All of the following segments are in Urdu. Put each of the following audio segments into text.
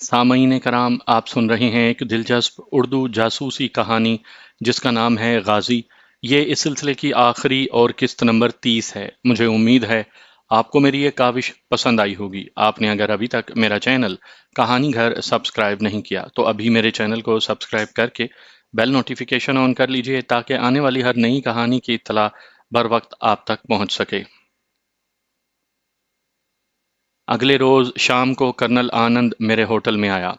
سامعین کرام، آپ سن رہے ہیں ایک دلچسپ اردو جاسوسی کہانی جس کا نام ہے غازی۔ یہ اس سلسلے کی آخری اور قسط نمبر 30 ہے۔ مجھے امید ہے آپ کو میری یہ کاوش پسند آئی ہوگی۔ آپ نے اگر ابھی تک میرا چینل کہانی گھر سبسکرائب نہیں کیا تو ابھی میرے چینل کو سبسکرائب کر کے بیل نوٹیفیکیشن آن کر لیجئے تاکہ آنے والی ہر نئی کہانی کی اطلاع بر وقت آپ تک پہنچ سکے۔ اگلے روز شام کو کرنل آنند میرے ہوٹل میں آیا۔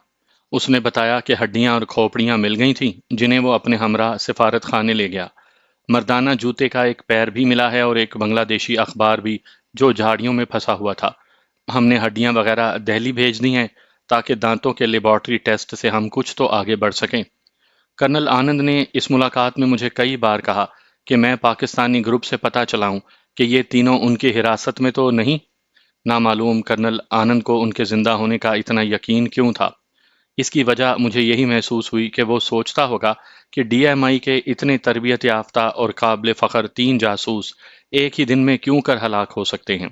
اس نے بتایا کہ ہڈیاں اور کھوپڑیاں مل گئی تھیں جنہیں وہ اپنے ہمراہ سفارت خانے لے گیا۔ مردانہ جوتے کا ایک پیر بھی ملا ہے اور ایک بنگلہ دیشی اخبار بھی جو جھاڑیوں میں پھنسا ہوا تھا۔ ہم نے ہڈیاں وغیرہ دہلی بھیج دی ہیں تاکہ دانتوں کے لیبارٹری ٹیسٹ سے ہم کچھ تو آگے بڑھ سکیں۔ کرنل آنند نے اس ملاقات میں مجھے کئی بار کہا کہ میں پاکستانی گروپ سے پتہ چلاؤں کہ یہ تینوں ان کی حراست میں تو نہیں۔ نامعلوم کرنل آنند کو ان کے زندہ ہونے کا اتنا یقین کیوں تھا؟ اس کی وجہ مجھے یہی محسوس ہوئی کہ وہ سوچتا ہوگا کہ ڈی ایم آئی کے اتنے تربیت یافتہ اور قابل فخر 3 جاسوس ایک ہی دن میں کیوں کر ہلاک ہو سکتے ہیں۔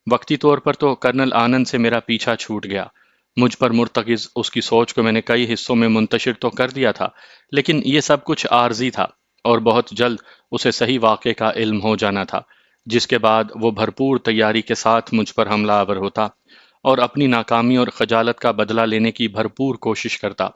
وقتی طور پر تو کرنل آنند سے میرا پیچھا چھوٹ گیا۔ مجھ پر مرتکز اس کی سوچ کو میں نے کئی حصوں میں منتشر تو کر دیا تھا، لیکن یہ سب کچھ عارضی تھا اور بہت جلد اسے صحیح واقعے کا علم ہو جانا تھا، جس کے بعد وہ بھرپور تیاری کے ساتھ مجھ پر حملہ آور ہوتا اور اپنی ناکامی اور خجالت کا بدلہ لینے کی بھرپور کوشش کرتا۔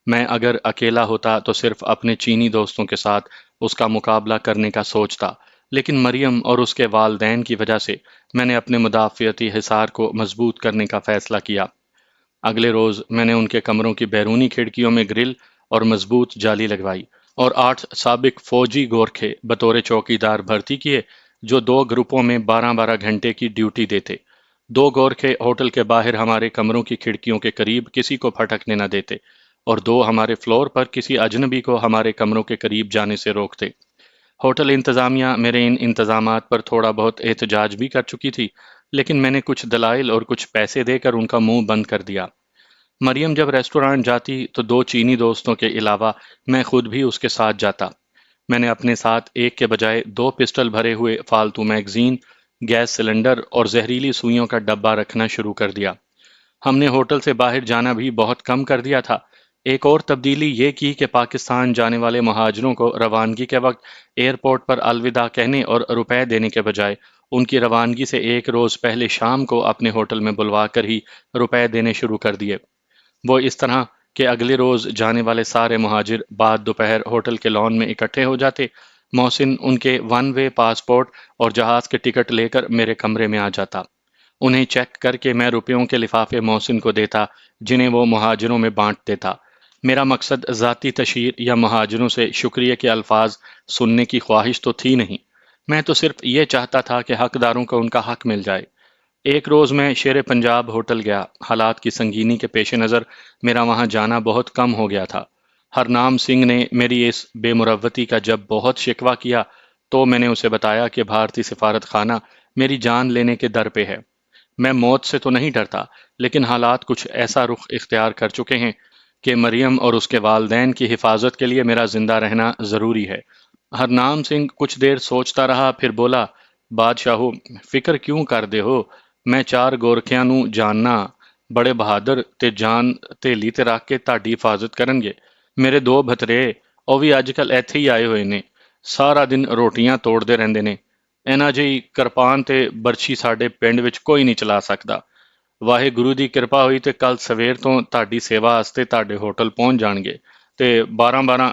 میں اگر اکیلا ہوتا تو صرف اپنے چینی دوستوں کے ساتھ اس کا مقابلہ کرنے کا سوچتا، لیکن مریم اور اس کے والدین کی وجہ سے میں نے اپنے مدافعتی حصار کو مضبوط کرنے کا فیصلہ کیا۔ اگلے روز میں نے ان کے کمروں کی بیرونی کھڑکیوں میں گرل اور مضبوط جالی لگوائی اور 8 سابق فوجی گورکھے بطور چوکی دار بھرتی کیے جو 2 گروپوں میں 12-12 گھنٹے کی ڈیوٹی دیتے۔ 2 گورکھے ہوٹل کے باہر ہمارے کمروں کی کھڑکیوں کے قریب کسی کو پھٹکنے نہ دیتے اور 2 ہمارے فلور پر کسی اجنبی کو ہمارے کمروں کے قریب جانے سے روکتے۔ ہوٹل انتظامیہ میرے ان انتظامات پر تھوڑا بہت احتجاج بھی کر چکی تھی، لیکن میں نے کچھ دلائل اور کچھ پیسے دے کر ان کا منہ بند کر دیا۔ مریم جب ریسٹورانٹ جاتی تو 2 چینی دوستوں کے علاوہ میں خود بھی اس کے ساتھ جاتا۔ میں نے اپنے ساتھ ایک کے بجائے 2 پسٹل بھرے ہوئے فالتو میگزین، گیس سلنڈر اور زہریلی سوئیوں کا ڈبہ رکھنا شروع کر دیا۔ ہم نے ہوٹل سے باہر جانا بھی بہت کم کر دیا تھا۔ ایک اور تبدیلی یہ کی کہ پاکستان جانے والے مہاجروں کو روانگی کے وقت ایئرپورٹ پر الوداع کہنے اور روپے دینے کے بجائے ان کی روانگی سے ایک روز پہلے شام کو اپنے ہوٹل میں بلوا کر ہی روپے دینے شروع کر دیے۔ وہ اس طرح کہ اگلے روز جانے والے سارے مہاجر بعد دوپہر ہوٹل کے لان میں اکٹھے ہو جاتے۔ محسن ان کے 1 وے پاسپورٹ اور جہاز کے ٹکٹ لے کر میرے کمرے میں آ جاتا۔ انہیں چیک کر کے میں روپیوں کے لفافے محسن کو دیتا جنہیں وہ مہاجروں میں بانٹ دیتا۔ میرا مقصد ذاتی تشہیر یا مہاجروں سے شکریہ کے الفاظ سننے کی خواہش تو تھی نہیں، میں تو صرف یہ چاہتا تھا کہ حقداروں کو ان کا حق مل جائے۔ ایک روز میں شیر پنجاب ہوٹل گیا۔ حالات کی سنگینی کے پیش نظر میرا وہاں جانا بہت کم ہو گیا تھا۔ ہرنام سنگھ نے میری اس بے مروتی کا جب بہت شکوہ کیا تو میں نے اسے بتایا کہ بھارتی سفارت خانہ میری جان لینے کے در پہ ہے۔ میں موت سے تو نہیں ڈرتا، لیکن حالات کچھ ایسا رخ اختیار کر چکے ہیں کہ مریم اور اس کے والدین کی حفاظت کے لیے میرا زندہ رہنا ضروری ہے۔ ہرنام سنگھ کچھ دیر سوچتا رہا، پھر بولا، بادشاہو، فکر کیوں کر دے ہو؟ میں 4 گورکھیاں نو جاننا، بڑے بہادر تے جان تے لی تے رکھ کے تہاڈی حفاظت کرنگے۔ میرے 2 بھترے ਉਹ ਵੀ ਅੱਜ ਕੱਲ ਇੱਥੇ ਹੀ ਆਏ ਹੋਏ ਨੇ, ਸਾਰਾ ਦਿਨ ਰੋਟੀਆਂ ਤੋੜਦੇ ਰਹਿੰਦੇ ਨੇ। ਇਹਨਾਂ ਜਿਹੀ ਕਿਰਪਾਨ ਤੇ ਬਰਛੀ ਸਾਡੇ ਪਿੰਡ ਵਿੱਚ ਕੋਈ ਨਹੀਂ ਚਲਾ ਸਕਦਾ। ਵਾਹਿਗੁਰੂ ਦੀ ਕਿਰਪਾ ਹੋਈ ਤੇ ਕੱਲ ਸਵੇਰ ਤੋਂ ਤੁਹਾਡੀ ਸੇਵਾ ਵਾਸਤੇ ਤੁਹਾਡੇ ਹੋਟਲ ਪਹੁੰਚ ਜਾਣਗੇ ਤੇ 12-12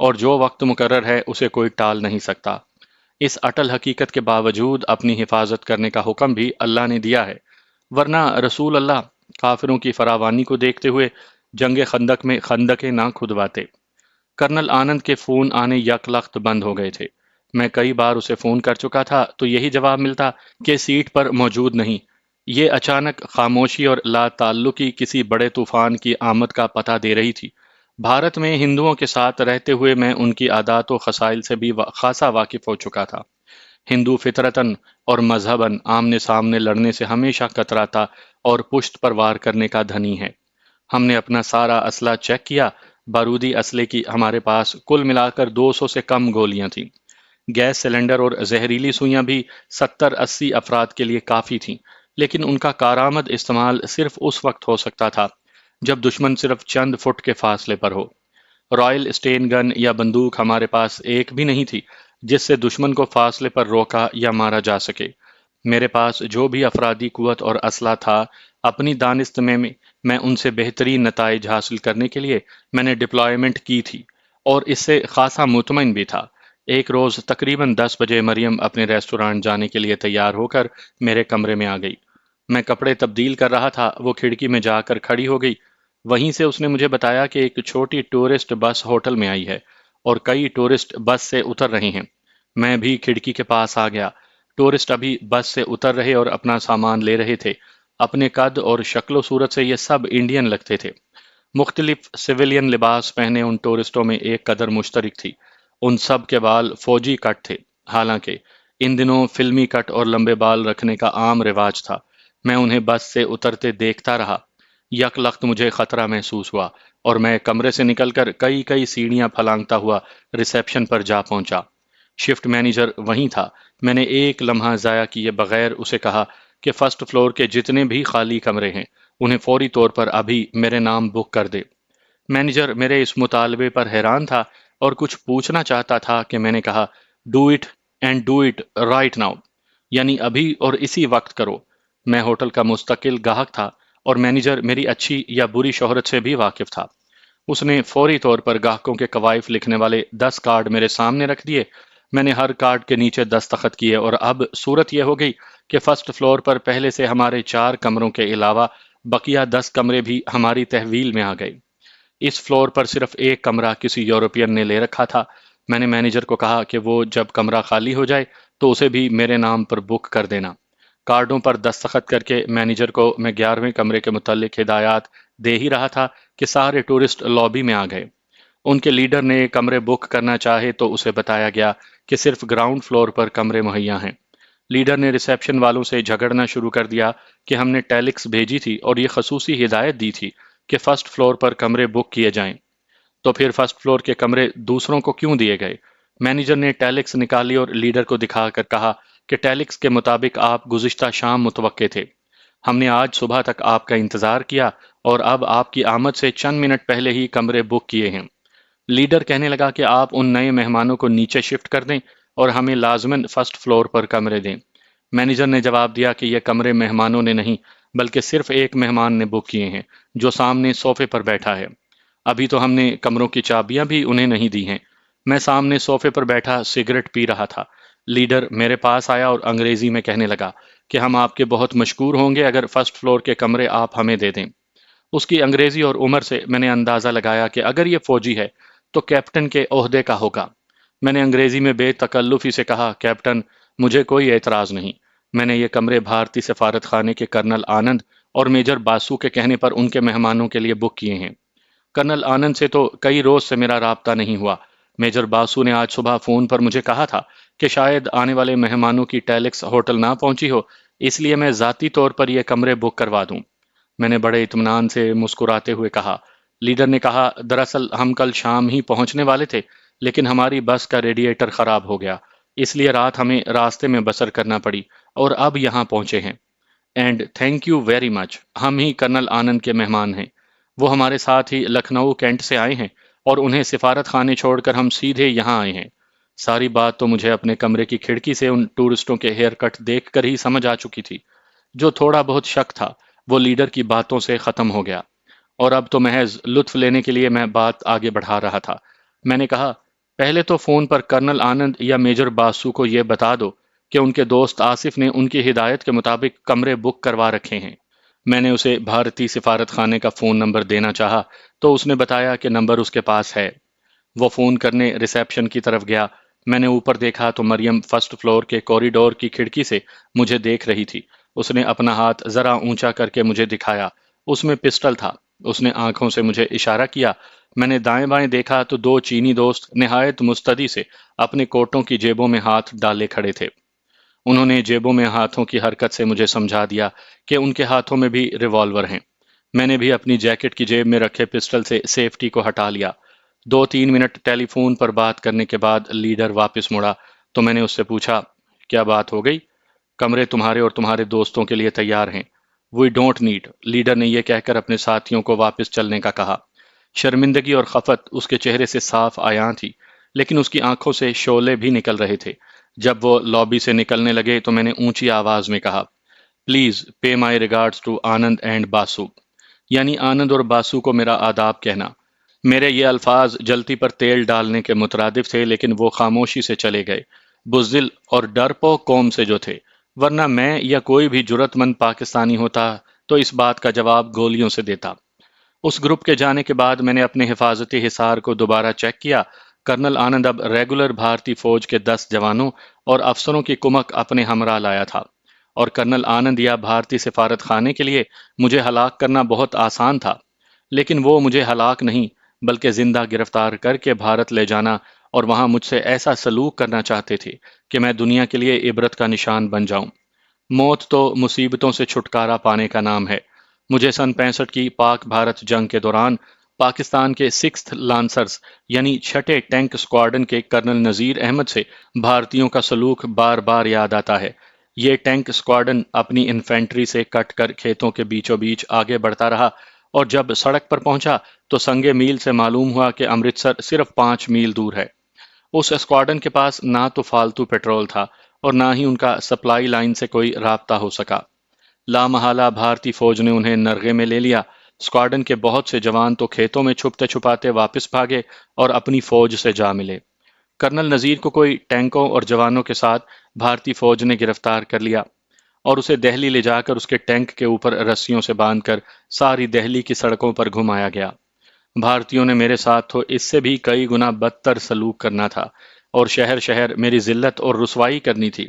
اور جو وقت مقرر ہے اسے کوئی ٹال نہیں سکتا۔ اس اٹل حقیقت کے باوجود اپنی حفاظت کرنے کا حکم بھی اللہ نے دیا ہے، ورنہ رسول اللہ کافروں کی فراوانی کو دیکھتے ہوئے جنگ خندق میں خندقیں نہ کھدواتے۔ کرنل آنند کے فون آنے یک لخت بند ہو گئے تھے۔ میں کئی بار اسے فون کر چکا تھا تو یہی جواب ملتا کہ سیٹ پر موجود نہیں۔ یہ اچانک خاموشی اور لا تعلقی کسی بڑے طوفان کی آمد کا پتہ دے رہی تھی۔ بھارت میں ہندوؤں کے ساتھ رہتے ہوئے میں ان کی عادات و خصائل سے بھی خاصا واقف ہو چکا تھا۔ ہندو فطرتاً اور مذہباً آمنے سامنے لڑنے سے ہمیشہ کتراتا اور پشت پر وار کرنے کا دھنی ہے۔ ہم نے اپنا سارا اسلحہ چیک کیا۔ بارودی اسلحے کی ہمارے پاس کل ملا کر 200 سے کم گولیاں تھیں۔ گیس سلنڈر اور زہریلی سوئیاں بھی 70-80 افراد کے لیے کافی تھیں، لیکن ان کا کارآمد استعمال صرف اس وقت ہو سکتا تھا جب دشمن صرف چند فٹ کے فاصلے پر ہو۔ رائل اسٹین گن یا بندوق ہمارے پاس ایک بھی نہیں تھی جس سے دشمن کو فاصلے پر روکا یا مارا جا سکے۔ میرے پاس جو بھی افرادی قوت اور اسلحہ تھا، اپنی دانست میں ان سے بہترین نتائج حاصل کرنے کے لیے میں نے ڈپلائمنٹ کی تھی اور اس سے خاصا مطمئن بھی تھا۔ ایک روز تقریباً 10 بجے مریم اپنے ریسٹورانٹ جانے کے لیے تیار ہو کر میرے کمرے میں آ گئی۔ میں کپڑے تبدیل کر رہا تھا، وہ کھڑکی میں جا کر کھڑی ہو گئی۔ وہیں سے اس نے مجھے بتایا کہ ایک چھوٹی ٹورسٹ بس ہوٹل میں آئی ہے اور کئی ٹورسٹ بس سے اتر رہے ہیں۔ میں بھی کھڑکی کے پاس آ گیا۔ ٹورسٹ ابھی بس سے اتر رہے اور اپنا سامان لے رہے تھے۔ اپنے قد اور شکل و صورت سے یہ سب انڈین لگتے تھے۔ مختلف سویلین لباس پہنے ان ٹورسٹوں میں ایک قدر مشترک تھی۔ ان سب کے بال فوجی کٹ تھے، حالانکہ ان دنوں فلمی کٹ اور لمبے بال رکھنے کا عام رواج تھا۔ میں انہیں بس سے اترتے دیکھتا رہا۔ یک لخت مجھے خطرہ محسوس ہوا اور میں کمرے سے نکل کر کئی سیڑھیاں پھلانگتا ہوا ریسیپشن پر جا پہنچا۔ شفٹ مینیجر وہیں تھا۔ میں نے ایک لمحہ ضائع کیے بغیر اسے کہا کہ فرسٹ فلور کے جتنے بھی خالی کمرے ہیں انہیں فوری طور پر ابھی میرے نام بک کر دے۔ مینیجر میرے اس مطالبے پر حیران تھا اور کچھ پوچھنا چاہتا تھا کہ میں نے کہا do it and do it right now, یعنی ابھی اور اسی وقت کرو۔ میں ہوٹل کا مستقل گاہک تھا اور مینیجر میری اچھی یا بری شہرت سے بھی واقف تھا۔ اس نے فوری طور پر گاہکوں کے کوائف لکھنے والے 10 کارڈ میرے سامنے رکھ دیے۔ میں نے ہر کارڈ کے نیچے دستخط کیے اور اب صورت یہ ہو گئی کہ فرسٹ فلور پر پہلے سے ہمارے 4 کمروں کے علاوہ بقیہ 10 کمرے بھی ہماری تحویل میں آ گئے۔ اس فلور پر صرف ایک کمرہ کسی یورپین نے لے رکھا تھا۔ میں نے مینیجر کو کہا کہ وہ جب کمرہ خالی ہو جائے تو اسے بھی میرے نام پر بک کر دینا۔ کارڈوں پر دستخط کر کے مینیجر کو میں 11ویں کمرے کے متعلق ہدایات دے ہی رہا تھا کہ سارے ٹورسٹ لابی میں آ گئے۔ ان کے لیڈر نے کمرے بک کرنا چاہے تو اسے بتایا گیا کہ صرف گراؤنڈ فلور پر کمرے مہیا ہیں۔ لیڈر نے ریسیپشن والوں سے جھگڑنا شروع کر دیا کہ ہم نے ٹیلکس بھیجی تھی اور یہ خصوصی ہدایت دی تھی کہ فرسٹ فلور پر کمرے بک کیے جائیں، تو پھر فرسٹ فلور کے کمرے دوسروں کو کیوں دیے گئے؟ مینیجر نے ٹیلکس نکالی اور لیڈر کو دکھا کر کہا کہ ٹیلکس کے مطابق آپ گزشتہ شام متوقع تھے۔ ہم نے آج صبح تک آپ کا انتظار کیا اور اب آپ کی آمد سے چند منٹ پہلے ہی کمرے بک کیے ہیں۔ لیڈر کہنے لگا کہ آپ ان نئے مہمانوں کو نیچے شفٹ کر دیں اور ہمیں لازماً فرسٹ فلور پر کمرے دیں۔ مینیجر نے جواب دیا کہ یہ کمرے مہمانوں نے نہیں بلکہ صرف ایک مہمان نے بک کیے ہیں جو سامنے صوفے پر بیٹھا ہے۔ ابھی تو ہم نے کمروں کی چابیاں بھی انہیں نہیں دی ہیں۔ میں سامنے صوفے پر بیٹھا سگریٹ پی رہا تھا۔ لیڈر میرے پاس آیا اور انگریزی میں کہنے لگا کہ ہم آپ کے بہت مشکور ہوں گے اگر فرسٹ فلور کے کمرے آپ ہمیں دے دیں۔ اس کی انگریزی اور عمر سے میں نے اندازہ لگایا کہ اگر یہ فوجی ہے تو کیپٹن کے عہدے کا ہوگا۔ میں نے انگریزی میں بے تکلفی سے کہا کیپٹن، مجھے کوئی اعتراض نہیں۔ میں نے یہ کمرے بھارتی سفارت خانے کے کرنل آنند اور میجر باسو کے کہنے پر ان کے مہمانوں کے لیے بک کیے ہیں۔ کرنل آنند سے تو کئی روز سے میرا رابطہ نہیں ہوا۔ میجر باسو نے آج صبح فون پر مجھے کہا تھا کہ شاید آنے والے مہمانوں کی ٹیلکس ہوٹل نہ پہنچی ہو، اس لیے میں ذاتی طور پر یہ کمرے بک کروا دوں۔ میں نے بڑے اطمینان سے مسکراتے ہوئے کہا۔ لیڈر نے کہا دراصل ہم کل شام ہی پہنچنے والے تھے لیکن ہماری بس کا ریڈیٹر خراب ہو گیا، اس لیے رات ہمیں راستے میں بسر کرنا پڑی اور اب یہاں پہنچے ہیں۔ And thank you very much, ہم ہی کرنل آنند کے مہمان ہیں۔ وہ ہمارے ساتھ ہی لکھنؤ کینٹ سے آئے ہیں اور انہیں سفارت خانے چھوڑ کر ہم سیدھے یہاں آئے ہیں۔ ساری بات تو مجھے اپنے کمرے کی کھڑکی سے ان ٹورسٹوں کے ہیئر کٹ دیکھ کر ہی سمجھ آ چکی تھی۔ جو تھوڑا بہت شک تھا وہ لیڈر کی باتوں سے ختم ہو گیا اور اب تو محض لطف لینے کے لیے میں بات آگے بڑھا رہا تھا۔ میں نے کہا پہلے تو فون پر کرنل آنند یا میجر باسو کو یہ بتا دو کہ ان کے دوست آصف نے ان کی ہدایت کے مطابق کمرے بک کروا رکھے ہیں۔ میں نے اسے بھارتی سفارت خانے کا فون نمبر دینا چاہا تو اس نے بتایا کہ نمبر اس کے پاس ہے۔ وہ فون کرنے ریسیپشن کی طرف گیا۔ میں نے اوپر دیکھا تو مریم فرسٹ فلور کے کوریڈور کی کھڑکی سے مجھے دیکھ رہی تھی۔ اس نے اپنا ہاتھ ذرا اونچا کر کے مجھے دکھایا۔ اس میں پسٹل تھا۔ اس نے آنکھوں سے مجھے اشارہ کیا۔ میں نے دائیں بائیں دیکھا تو دو چینی دوست نہایت مستعدی سے اپنے کوٹوں کی جیبوں میں ہاتھ ڈالے کھڑے تھے۔ انہوں نے جیبوں میں ہاتھوں کی حرکت سے مجھے سمجھا دیا کہ ان کے ہاتھوں میں بھی ریوالور ہیں۔ میں نے بھی اپنی جیکٹ کی جیب میں رکھے پسٹل سے سیفٹی کو ہٹا لیا۔ 2-3 منٹ ٹیلی فون پر بات کرنے کے بعد لیڈر واپس مڑا تو میں نے اس سے پوچھا، کیا بات ہو گئی؟ کمرے تمہارے اور تمہارے دوستوں کے لیے تیار ہیں۔ وی ڈونٹ نیڈ، لیڈر نے یہ کہہ کر اپنے ساتھیوں کو واپس چلنے کا کہا۔ شرمندگی اور خفت اس کے چہرے سے صاف عیاں تھی، لیکن اس کی آنکھوں سے شعلے بھی نکل رہے تھے۔ جب وہ لابی سے نکلنے لگے تو میں نے اونچی آواز میں کہا، please pay my regards to Anand and Basu, یعنی آنند اور باسو کو میرا آداب کہنا۔ میرے یہ الفاظ جلتی پر تیل ڈالنے کے مترادف تھے، لیکن وہ خاموشی سے چلے گئے، بزدل اور ڈرپوک قوم سے جو تھے، ورنہ میں یا کوئی بھی جرت مند پاکستانی ہوتا تو اس بات کا جواب گولیوں سے دیتا۔ اس گروپ کے جانے کے بعد میں نے اپنے حفاظتی حصار کو دوبارہ چیک کیا۔ کرنل آنند اب ریگولر بھارتی فوج کے 10 جوانوں اور افسروں کی کمک اپنے ہمراہ لایا تھا، اور کرنل آنند یا بھارتی سفارت خانے کے لیے مجھے ہلاک کرنا بہت آسان تھا، لیکن وہ مجھے ہلاک نہیں بلکہ زندہ گرفتار کر کے بھارت لے جانا اور وہاں مجھ سے ایسا سلوک کرنا چاہتے تھے کہ میں دنیا کے لیے عبرت کا نشان بن جاؤں۔ موت تو مصیبتوں سے چھٹکارا پانے کا نام ہے۔ مجھے سن 65 کی پاک بھارت جنگ کے دوران پاکستان کے 6th لانسرز یعنی چھٹے ٹینک اسکواڈن کے کرنل نذیر احمد سے بھارتیوں کا سلوک بار بار یاد آتا ہے۔ یہ ٹینک اسکواڈن اپنی انفینٹری سے کٹ کر کھیتوں کے بیچوں بیچ آگے بڑھتا رہا، اور جب سڑک پر پہنچا تو سنگے میل سے معلوم ہوا کہ امرتسر صرف 5 میل دور ہے۔ اس اسکواڈن کے پاس نہ تو فالتو پیٹرول تھا اور نہ ہی ان کا سپلائی لائن سے کوئی رابطہ ہو سکا۔ لامحالہ بھارتی فوج نے انہیں نرغے میں لے لیا۔ اسکواڈن کے بہت سے جوان تو کھیتوں میں چھپتے چھپاتے واپس بھاگے اور اپنی فوج سے جا ملے۔ کرنل نذیر کو کوئی ٹینکوں اور جوانوں کے ساتھ بھارتی فوج نے گرفتار کر لیا اور اسے دہلی لے جا کر اس کے ٹینک کے اوپر رسیوں سے باندھ کر ساری دہلی کی سڑکوں پر گھمایا گیا۔ بھارتیوں نے میرے ساتھ تو اس سے بھی کئی گنا بدتر سلوک کرنا تھا اور شہر شہر میری ذلت اور رسوائی کرنی تھی۔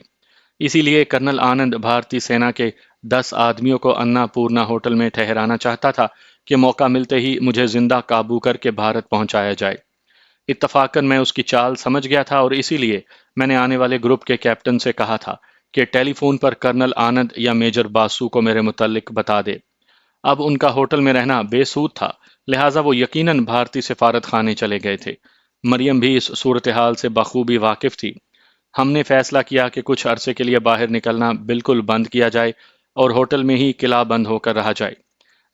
اسی لیے کرنل آنند بھارتی سینا کے 10 آدمیوں کو انا پورنا ہوٹل میں ٹھہرانا چاہتا تھا کہ موقع ملتے ہی مجھے زندہ قابو کر کے بھارت پہنچایا جائے۔ اتفاقاً میں اس کی چال سمجھ گیا تھا اور اسی لیے میں نے آنے والے گروپ کے کیپٹن سے کہا تھا کہ ٹیلی فون پر کرنل آنند یا میجر باسو کو میرے متعلق بتا دے۔ اب ان کا ہوٹل میں رہنا بے سود تھا، لہٰذا وہ یقیناً بھارتی سفارت خانے چلے گئے تھے۔ مریم بھی اس صورتحال سے بخوبی واقف تھی۔ ہم نے فیصلہ کیا کہ کچھ عرصے کے لیے باہر نکلنا بالکل بند کیا جائے اور ہوٹل میں ہی قلعہ بند ہو کر رہا جائے۔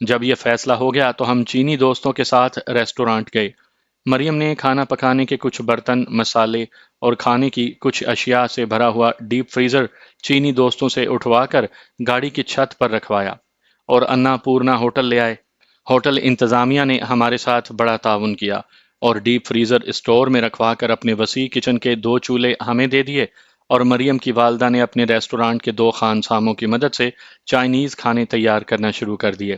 جب یہ فیصلہ ہو گیا تو ہم چینی دوستوں کے ساتھ ریسٹورانٹ گئے۔ مریم نے کھانا پکانے کے کچھ برتن، مسالے اور کھانے کی کچھ اشیاء سے بھرا ہوا ڈیپ فریزر چینی دوستوں سے اٹھوا کر گاڑی کی چھت پر رکھوایا اور انا پورنا ہوٹل لے آئے۔ ہوٹل انتظامیہ نے ہمارے ساتھ بڑا تعاون کیا اور ڈیپ فریزر اسٹور میں رکھوا کر اپنے وسیع کچن کے 2 چولہے ہمیں دے دیے، اور مریم کی والدہ نے اپنے ریسٹورانٹ کے 2 خانساموں کی مدد سے چائنیز کھانے تیار کرنا شروع کر دیے۔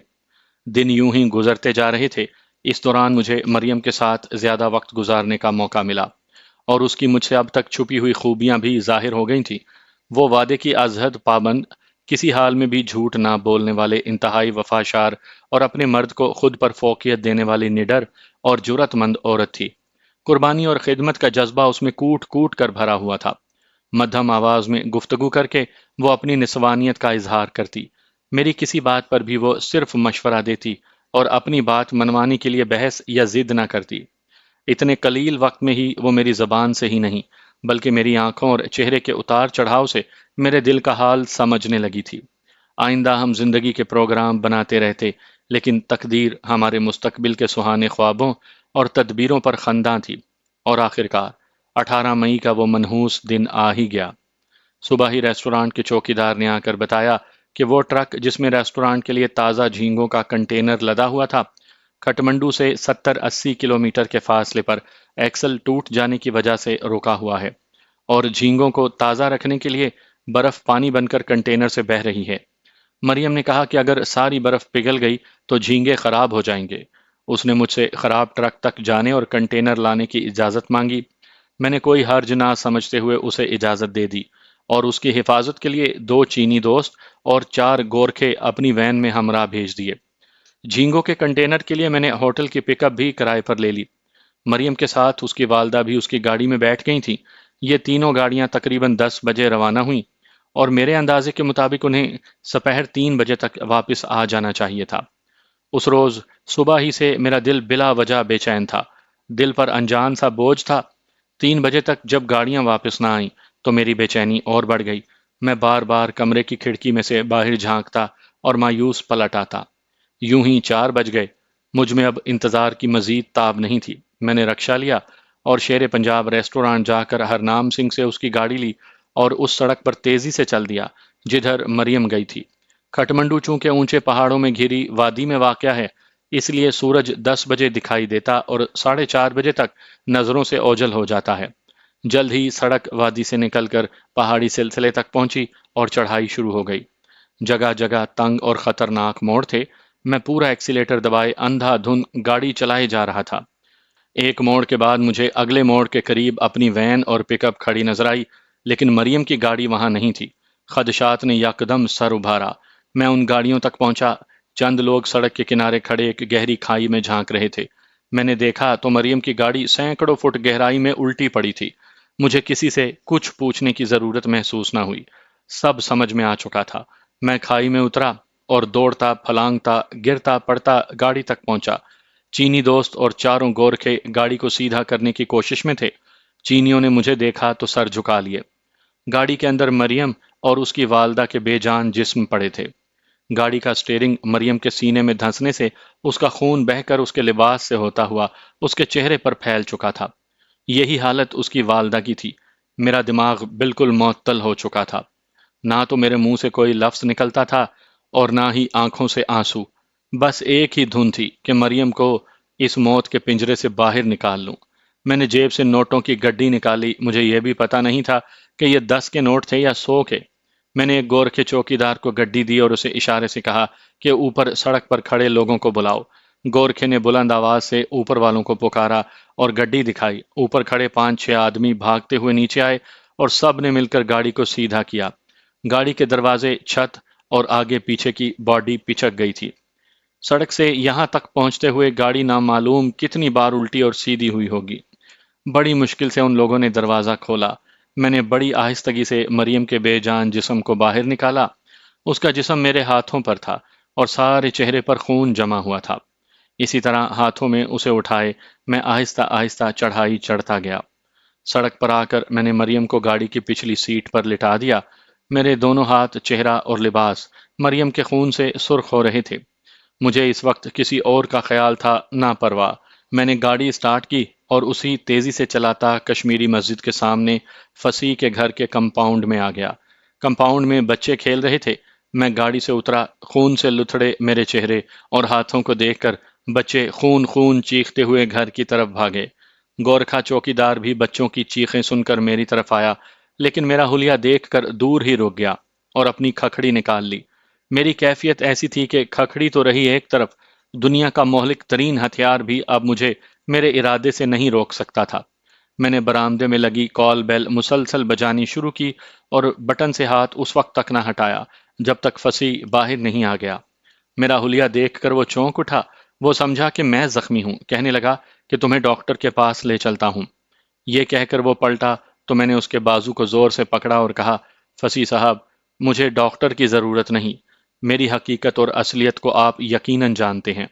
دن یوں ہی گزرتے جا رہے تھے۔ اس دوران مجھے مریم کے ساتھ زیادہ وقت گزارنے کا موقع ملا اور اس کی مجھ سے اب تک چھپی ہوئی خوبیاں بھی ظاہر ہو گئی تھیں۔ وہ وعدے کی ازحد پابند، کسی حال میں بھی جھوٹ نہ بولنے والے انتہائی وفاشار اور اپنے مرد کو خود پر فوقیت دینے والی نڈر اور جرت مند عورت تھی۔ قربانی اور خدمت کا جذبہ اس میں کوٹ کوٹ کر بھرا ہوا تھا۔ مدھم آواز میں گفتگو کر کے وہ اپنی نسوانیت کا اظہار کرتی۔ میری کسی بات پر بھی وہ صرف مشورہ دیتی اور اپنی بات منوانے کے لیے بحث یا ضد نہ کرتی۔ اتنے قلیل وقت میں ہی وہ میری زبان سے ہی نہیں بلکہ میری آنکھوں اور چہرے کے اتار چڑھاؤ سے میرے دل کا حال سمجھنے لگی تھی۔ آئندہ ہم زندگی کے پروگرام بناتے رہتے، لیکن تقدیر ہمارے مستقبل کے سہانے خوابوں اور تدبیروں پر خنداں تھی، اور آخرکار 18 مئی کا وہ منحوس دن آ ہی گیا۔ صبح ہی ریسٹورانٹ کے چوکیدار نے آ کر بتایا کہ وہ ٹرک جس میں ریسٹورانٹ کے لیے تازہ جھینگوں کا کنٹینر لدا ہوا تھا کھٹمنڈو سے 70-80 کلومیٹر کے فاصلے پر ایکسل ٹوٹ جانے کی وجہ سے روکا ہوا ہے اور جھینگوں کو تازہ رکھنے کے لیے برف پانی بن کر کنٹینر سے بہہ رہی ہے۔ مریم نے کہا کہ اگر ساری برف پگھل گئی تو جھینگے خراب ہو جائیں گے۔ اس نے مجھ سے خراب ٹرک تک جانے اور کنٹینر لانے کی اجازت مانگی۔ میں نے کوئی حرج نہ سمجھتے ہوئے اسے اجازت دے دی اور اس کی حفاظت کے لیے 2 چینی دوست اور 4 گورکھے اپنی وین میں ہمراہ بھیج دیے۔ جھینگوں کے کنٹینر کے لیے میں نے ہوٹل کی پک اپ بھی کرائے پر لے لی۔ مریم کے ساتھ اس کی والدہ بھی اس کی گاڑی میں بیٹھ گئی تھیں۔ یہ تینوں گاڑیاں تقریباً 10 بجے روانہ ہوئیں اور میرے اندازے کے مطابق انہیں سپہر 3 بجے تک واپس آ جانا چاہیے تھا۔ اس روز صبح ہی سے میرا دل بلا وجہ بے چین تھا۔ دل پر انجان سا بوجھ تھا۔ 3 بجے تک جب گاڑیاں واپس نہ آئیں تو میری بے چینی اور بڑھ گئی۔ میں بار بار کمرے کی کھڑکی میں سے باہر جھانکتا اور مایوس پلٹ آتا۔ یوں ہی 4 بج گئے۔ مجھ میں اب انتظار کی مزید تاب نہیں تھی۔ میں نے رکشہ لیا اور شیر پنجاب ریسٹورانٹ جا کر ہرنام سنگھ سے اس کی گاڑی لی اور اس سڑک پر تیزی سے چل دیا جدھر مریم گئی تھی۔ کھٹمنڈو چونکہ اونچے پہاڑوں میں گھری وادی میں واقع ہے، اس لیے سورج 10 بجے دکھائی دیتا اور 4:30 بجے تک نظروں سے اوجھل ہو جاتا ہے۔ جلد ہی سڑک وادی سے نکل کر پہاڑی سلسلے تک پہنچی اور چڑھائی شروع ہو گئی۔ جگہ جگہ تنگ اور خطرناک موڑ تھے۔ میں پورا ایکسیلیٹر دبائے اندھا دھند گاڑی چلائے جا رہا تھا۔ ایک موڑ کے بعد مجھے اگلے موڑ کے قریب اپنی وین اور پک اپ کھڑی نظر آئی، لیکن مریم کی گاڑی وہاں نہیں تھی۔ خدشات نے یکدم سر ابھارا۔ میں ان گاڑیوں تک پہنچا۔ چند لوگ سڑک کے کنارے کھڑے ایک گہری کھائی میں جھانک رہے تھے۔ میں نے دیکھا تو مریم کی گاڑی سینکڑوں فٹ گہرائی میں الٹی پڑی تھی۔ مجھے کسی سے کچھ پوچھنے کی ضرورت محسوس نہ ہوئی۔ سب سمجھ میں آ چکا تھا۔ میں کھائی میں اترا اور دوڑتا پھلانگتا گرتا پڑتا گاڑی تک پہنچا۔ چینی دوست اور چاروں گورکھے گاڑی کو سیدھا کرنے کی کوشش میں تھے۔ چینیوں نے مجھے دیکھا تو سر جھکا لیے۔ گاڑی کے اندر مریم اور اس کی والدہ کے بے جان جسم پڑے تھے۔ گاڑی کا سٹیئرنگ مریم کے سینے میں دھنسنے سے اس کا خون بہہ کر اس کے لباس سے ہوتا ہوا اس کے چہرے پر پھیل چکا تھا۔ یہی حالت اس کی والدہ کی تھی۔ میرا دماغ بالکل معطل ہو چکا تھا۔ نہ تو میرے منہ سے کوئی لفظ نکلتا تھا اور نہ ہی آنکھوں سے آنسو۔ بس ایک ہی دھن تھی کہ مریم کو اس موت کے پنجرے سے باہر نکال لوں۔ میں نے جیب سے نوٹوں کی گڈی نکالی۔ مجھے یہ بھی پتہ نہیں تھا کہ یہ 10 کے نوٹ تھے یا 100 کے۔ میں نے ایک گورکھے چوکی دار کو گڈی دی اور اسے اشارے سے کہا کہ اوپر سڑک پر کھڑے لوگوں کو بلاؤ۔ گورکھے نے بلند آواز سے اوپر والوں کو پکارا اور گڈی دکھائی۔ اوپر کھڑے 5-6 آدمی بھاگتے ہوئے نیچے آئے اور سب نے مل کر گاڑی کو سیدھا کیا۔ گاڑی کے دروازے، چھت اور آگے پیچھے کی باڈی پچک گئی تھی۔ سڑک سے یہاں تک پہنچتے ہوئے گاڑی نامعلوم کتنی بار الٹی اور سیدھی ہوئی ہوگی۔ بڑی مشکل سے ان لوگوں نے دروازہ کھولا۔ میں نے بڑی آہستگی سے مریم کے بے جان جسم کو باہر نکالا۔ اس کا جسم میرے ہاتھوں پر تھا اور سارے چہرے پر خون جمع ہوا تھا۔ اسی طرح ہاتھوں میں اسے اٹھائے میں آہستہ آہستہ چڑھائی چڑھتا گیا۔ سڑک پر آ کر میں نے مریم کو گاڑی کی پچھلی سیٹ پر لٹا دیا۔ میرے دونوں ہاتھ، چہرہ اور لباس مریم کے خون سے سرخ ہو رہے تھے۔ مجھے اس وقت کسی اور کا خیال تھا نہ پرواہ۔ میں نے گاڑی سٹارٹ کی اور اسی تیزی سے چلاتا کشمیری مسجد کے سامنے فصیح کے گھر کے کمپاؤنڈ میں آ گیا۔ کمپاؤنڈ میں بچے کھیل رہے تھے۔ میں گاڑی سے اترا۔ خون سے لتھڑے میرے چہرے اور ہاتھوں کو دیکھ کر بچے خون خون چیختے ہوئے گھر کی طرف بھاگے۔ گورکھا چوکی دار بھی بچوں کی چیخیں سن کر میری طرف آیا، لیکن میرا حلیہ دیکھ کر دور ہی رک گیا اور اپنی کھکھڑی نکال لی۔ میری کیفیت ایسی تھی کہ کھکھڑی تو رہی ایک طرف، دنیا کا مہلک ترین ہتھیار بھی اب مجھے میرے ارادے سے نہیں روک سکتا تھا۔ میں نے برآمدے میں لگی کال بیل مسلسل بجانی شروع کی اور بٹن سے ہاتھ اس وقت تک نہ ہٹایا جب تک فصیح باہر نہیں آ گیا۔ میرا حلیہ دیکھ کر وہ چونک اٹھا۔ وہ سمجھا کہ میں زخمی ہوں۔ کہنے لگا کہ تمہیں ڈاکٹر کے پاس لے چلتا ہوں۔ یہ کہہ کر وہ پلٹا تو میں نے اس کے بازو کو زور سے پکڑا اور کہا، فصیح صاحب، مجھے ڈاکٹر کی ضرورت نہیں۔ میری حقیقت اور اصلیت کو آپ یقیناً جانتے ہیں۔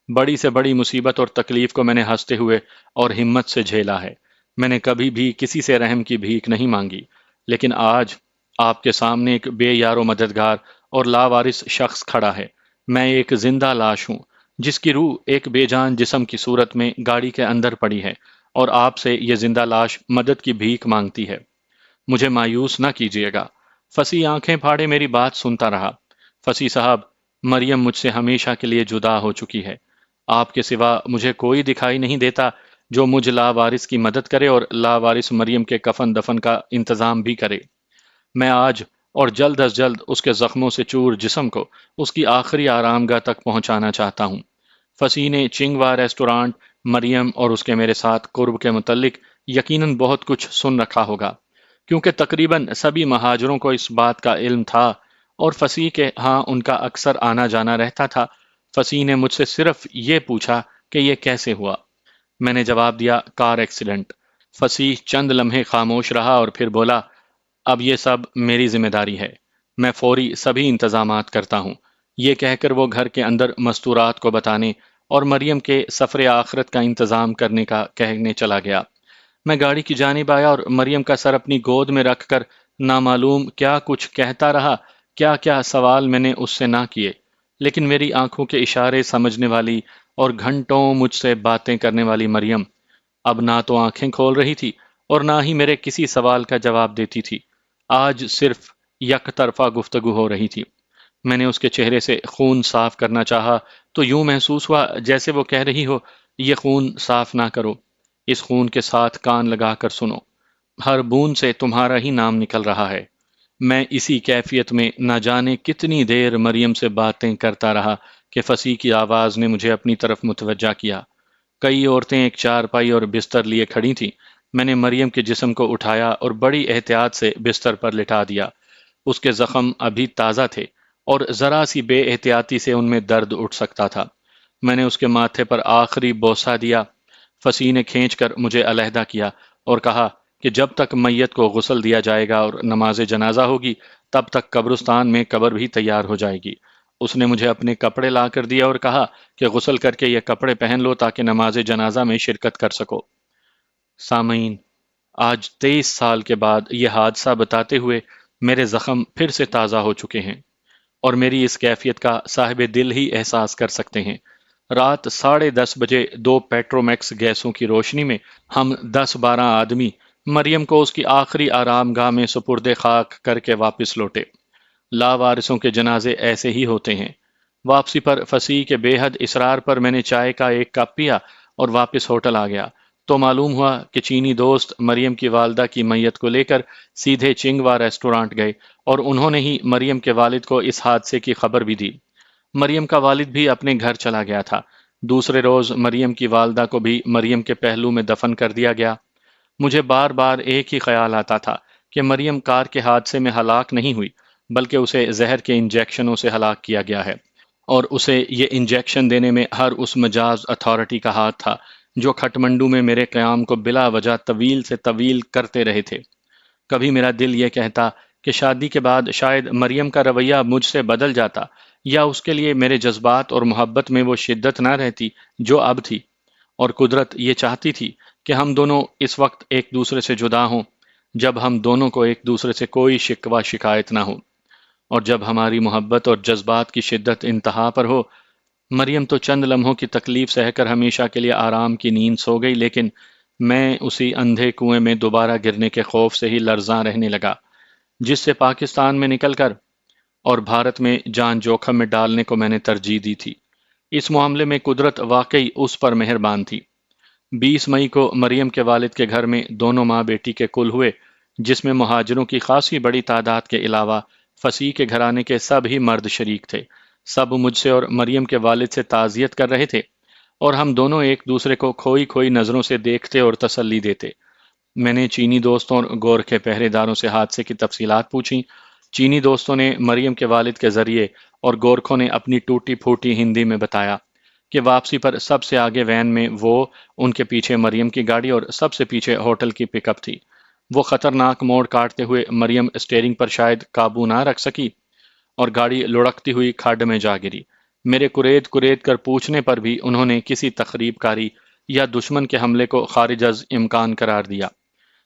بڑی سے بڑی مصیبت اور تکلیف کو میں نے ہنستے ہوئے اور ہمت سے جھیلا ہے۔ میں نے کبھی بھی کسی سے رحم کی بھیک نہیں مانگی، لیکن آج آپ کے سامنے ایک بے یار و مددگار اور لاوارث شخص کھڑا ہے۔ میں ایک زندہ لاش ہوں جس کی روح ایک بے جان جسم کی صورت میں گاڑی کے اندر پڑی ہے، اور آپ سے یہ زندہ لاش مدد کی بھیک مانگتی ہے۔ مجھے مایوس نہ کیجیے گا۔ فصیح آنکھیں پھاڑے میری بات سنتا رہا۔ فصیح صاحب، مریم مجھ سے ہمیشہ کے لیے جدا ہو چکی ہے۔ آپ کے سوا مجھے کوئی دکھائی نہیں دیتا جو مجھ لاوارث کی مدد کرے اور لاوارث مریم کے کفن دفن کا انتظام بھی کرے۔ میں آج اور جلد از جلد اس کے زخموں سے چور جسم کو اس کی آخری آرام گاہ تک پہنچانا چاہتا ہوں۔ فصیح نے چنگوا ریسٹورانٹ، مریم اور اس کے میرے ساتھ قرب کے متعلق یقیناً بہت کچھ سن رکھا ہوگا، کیونکہ تقریباً سبھی مہاجروں کو اس بات کا علم تھا اور فصیح کے ہاں ان کا اکثر آنا جانا رہتا تھا۔ فصیح نے مجھ سے صرف یہ پوچھا کہ یہ کیسے ہوا۔ میں نے جواب دیا، کار ایکسیڈنٹ۔ فصیح چند لمحے خاموش رہا اور پھر بولا، اب یہ سب میری ذمہ داری ہے، میں فوری سبھی انتظامات کرتا ہوں۔ یہ کہہ کر وہ گھر کے اندر مستورات کو بتانے اور مریم کے سفر آخرت کا انتظام کرنے کا کہنے چلا گیا۔ میں گاڑی کی جانب آیا اور مریم کا سر اپنی گود میں رکھ کر نامعلوم کیا کچھ کہتا رہا۔ کیا کیا سوال میں نے اس سے نہ کیے، لیکن میری آنکھوں کے اشارے سمجھنے والی اور گھنٹوں مجھ سے باتیں کرنے والی مریم اب نہ تو آنکھیں کھول رہی تھی اور نہ ہی میرے کسی سوال کا جواب دیتی تھی۔ آج صرف یک طرفہ گفتگو ہو رہی تھی۔ میں نے اس کے چہرے سے خون صاف کرنا چاہا تو یوں محسوس ہوا جیسے وہ کہہ رہی ہو، یہ خون صاف نہ کرو، اس خون کے ساتھ کان لگا کر سنو، ہر بوند سے تمہارا ہی نام نکل رہا ہے۔ میں اسی کیفیت میں نہ جانے کتنی دیر مریم سے باتیں کرتا رہا کہ فصیح کی آواز نے مجھے اپنی طرف متوجہ کیا۔ کئی عورتیں ایک چارپائی اور بستر لیے کھڑی تھیں۔ میں نے مریم کے جسم کو اٹھایا اور بڑی احتیاط سے بستر پر لٹا دیا۔ اس کے زخم ابھی تازہ تھے اور ذرا سی بے احتیاطی سے ان میں درد اٹھ سکتا تھا۔ میں نے اس کے ماتھے پر آخری بوسہ دیا۔ فصیح نے کھینچ کر مجھے علیحدہ کیا اور کہا کہ جب تک میت کو غسل دیا جائے گا اور نماز جنازہ ہوگی تب تک قبرستان میں قبر بھی تیار ہو جائے گی۔ اس نے مجھے اپنے کپڑے لا کر دیا اور کہا کہ غسل کر کے یہ کپڑے پہن لو تاکہ نماز جنازہ میں شرکت کر سکو۔ سامعین، آج 23 سال کے بعد یہ حادثہ بتاتے ہوئے میرے زخم پھر سے تازہ ہو چکے ہیں اور میری اس کیفیت کا صاحب دل ہی احساس کر سکتے ہیں۔ رات 10:30 بجے 2 پیٹرومیکس گیسوں کی روشنی میں ہم 10-12 آدمی مریم کو اس کی آخری آرام گاہ میں سپرد خاک کر کے واپس لوٹے۔ لاوارثوں کے جنازے ایسے ہی ہوتے ہیں۔ واپسی پر فصیح کے بے حد اصرار پر میں نے چائے کا ایک کپ پیا اور واپس ہوٹل آ گیا تو معلوم ہوا کہ چینی دوست مریم کی والدہ کی میت کو لے کر سیدھے چنگوا ریسٹورانٹ گئے اور انہوں نے ہی مریم کے والد کو اس حادثے کی خبر بھی دی۔ مریم کا والد بھی اپنے گھر چلا گیا تھا۔ دوسرے روز مریم کی والدہ کو بھی مریم کے پہلو میں دفن کر دیا گیا۔ مجھے بار بار ایک ہی خیال آتا تھا کہ مریم کار کے حادثے میں ہلاک نہیں ہوئی بلکہ اسے زہر کے انجیکشنوں سے ہلاک کیا گیا ہے، اور اسے یہ انجیکشن دینے میں ہر اس مجاز اتھارٹی کا ہاتھ تھا جو کھٹمنڈو میں میرے قیام کو بلا وجہ طویل سے طویل کرتے رہے تھے۔ کبھی میرا دل یہ کہتا کہ شادی کے بعد شاید مریم کا رویہ مجھ سے بدل جاتا یا اس کے لیے میرے جذبات اور محبت میں وہ شدت نہ رہتی جو اب تھی، اور قدرت یہ چاہتی تھی کہ ہم دونوں اس وقت ایک دوسرے سے جدا ہوں جب ہم دونوں کو ایک دوسرے سے کوئی شکوہ شکایت نہ ہو، اور جب ہماری محبت اور جذبات کی شدت انتہا پر ہو۔ مریم تو چند لمحوں کی تکلیف سہ کر ہمیشہ کے لیے آرام کی نیند سو گئی، لیکن میں اسی اندھے کنویں میں دوبارہ گرنے کے خوف سے ہی لرزاں رہنے لگا جس سے پاکستان میں نکل کر اور بھارت میں جان جوخم میں ڈالنے کو میں نے ترجیح دی تھی۔ اس معاملے میں قدرت واقعی اس پر مہربان تھی۔ 20 مئی کو مریم کے والد کے گھر میں دونوں ماں بیٹی کے کل ہوئے، جس میں مہاجروں کی خاصی بڑی تعداد کے علاوہ فصیح کے گھرانے کے سب ہی مرد شریک تھے۔ سب مجھ سے اور مریم کے والد سے تعزیت کر رہے تھے اور ہم دونوں ایک دوسرے کو کھوئی کھوئی نظروں سے دیکھتے اور تسلی دیتے۔ میں نے چینی دوستوں اور گورکھے پہرے داروں سے حادثے کی تفصیلات پوچھیں۔ چینی دوستوں نے مریم کے والد کے ذریعے اور گورکھوں نے اپنی ٹوٹی پھوٹی ہندی میں بتایا کہ واپسی پر سب سے آگے وین میں وہ، ان کے پیچھے مریم کی گاڑی اور سب سے پیچھے ہوٹل کی پک اپ تھی۔ وہ خطرناک موڑ کاٹتے ہوئے مریم اسٹیئرنگ پر شاید قابو نہ رکھ سکی اور گاڑی لڑکتی ہوئی کھڈ میں جا گری۔ میرے کرید کرید کر پوچھنے پر بھی انہوں نے کسی تخریب کاری یا دشمن کے حملے کو خارج از امکان قرار دیا۔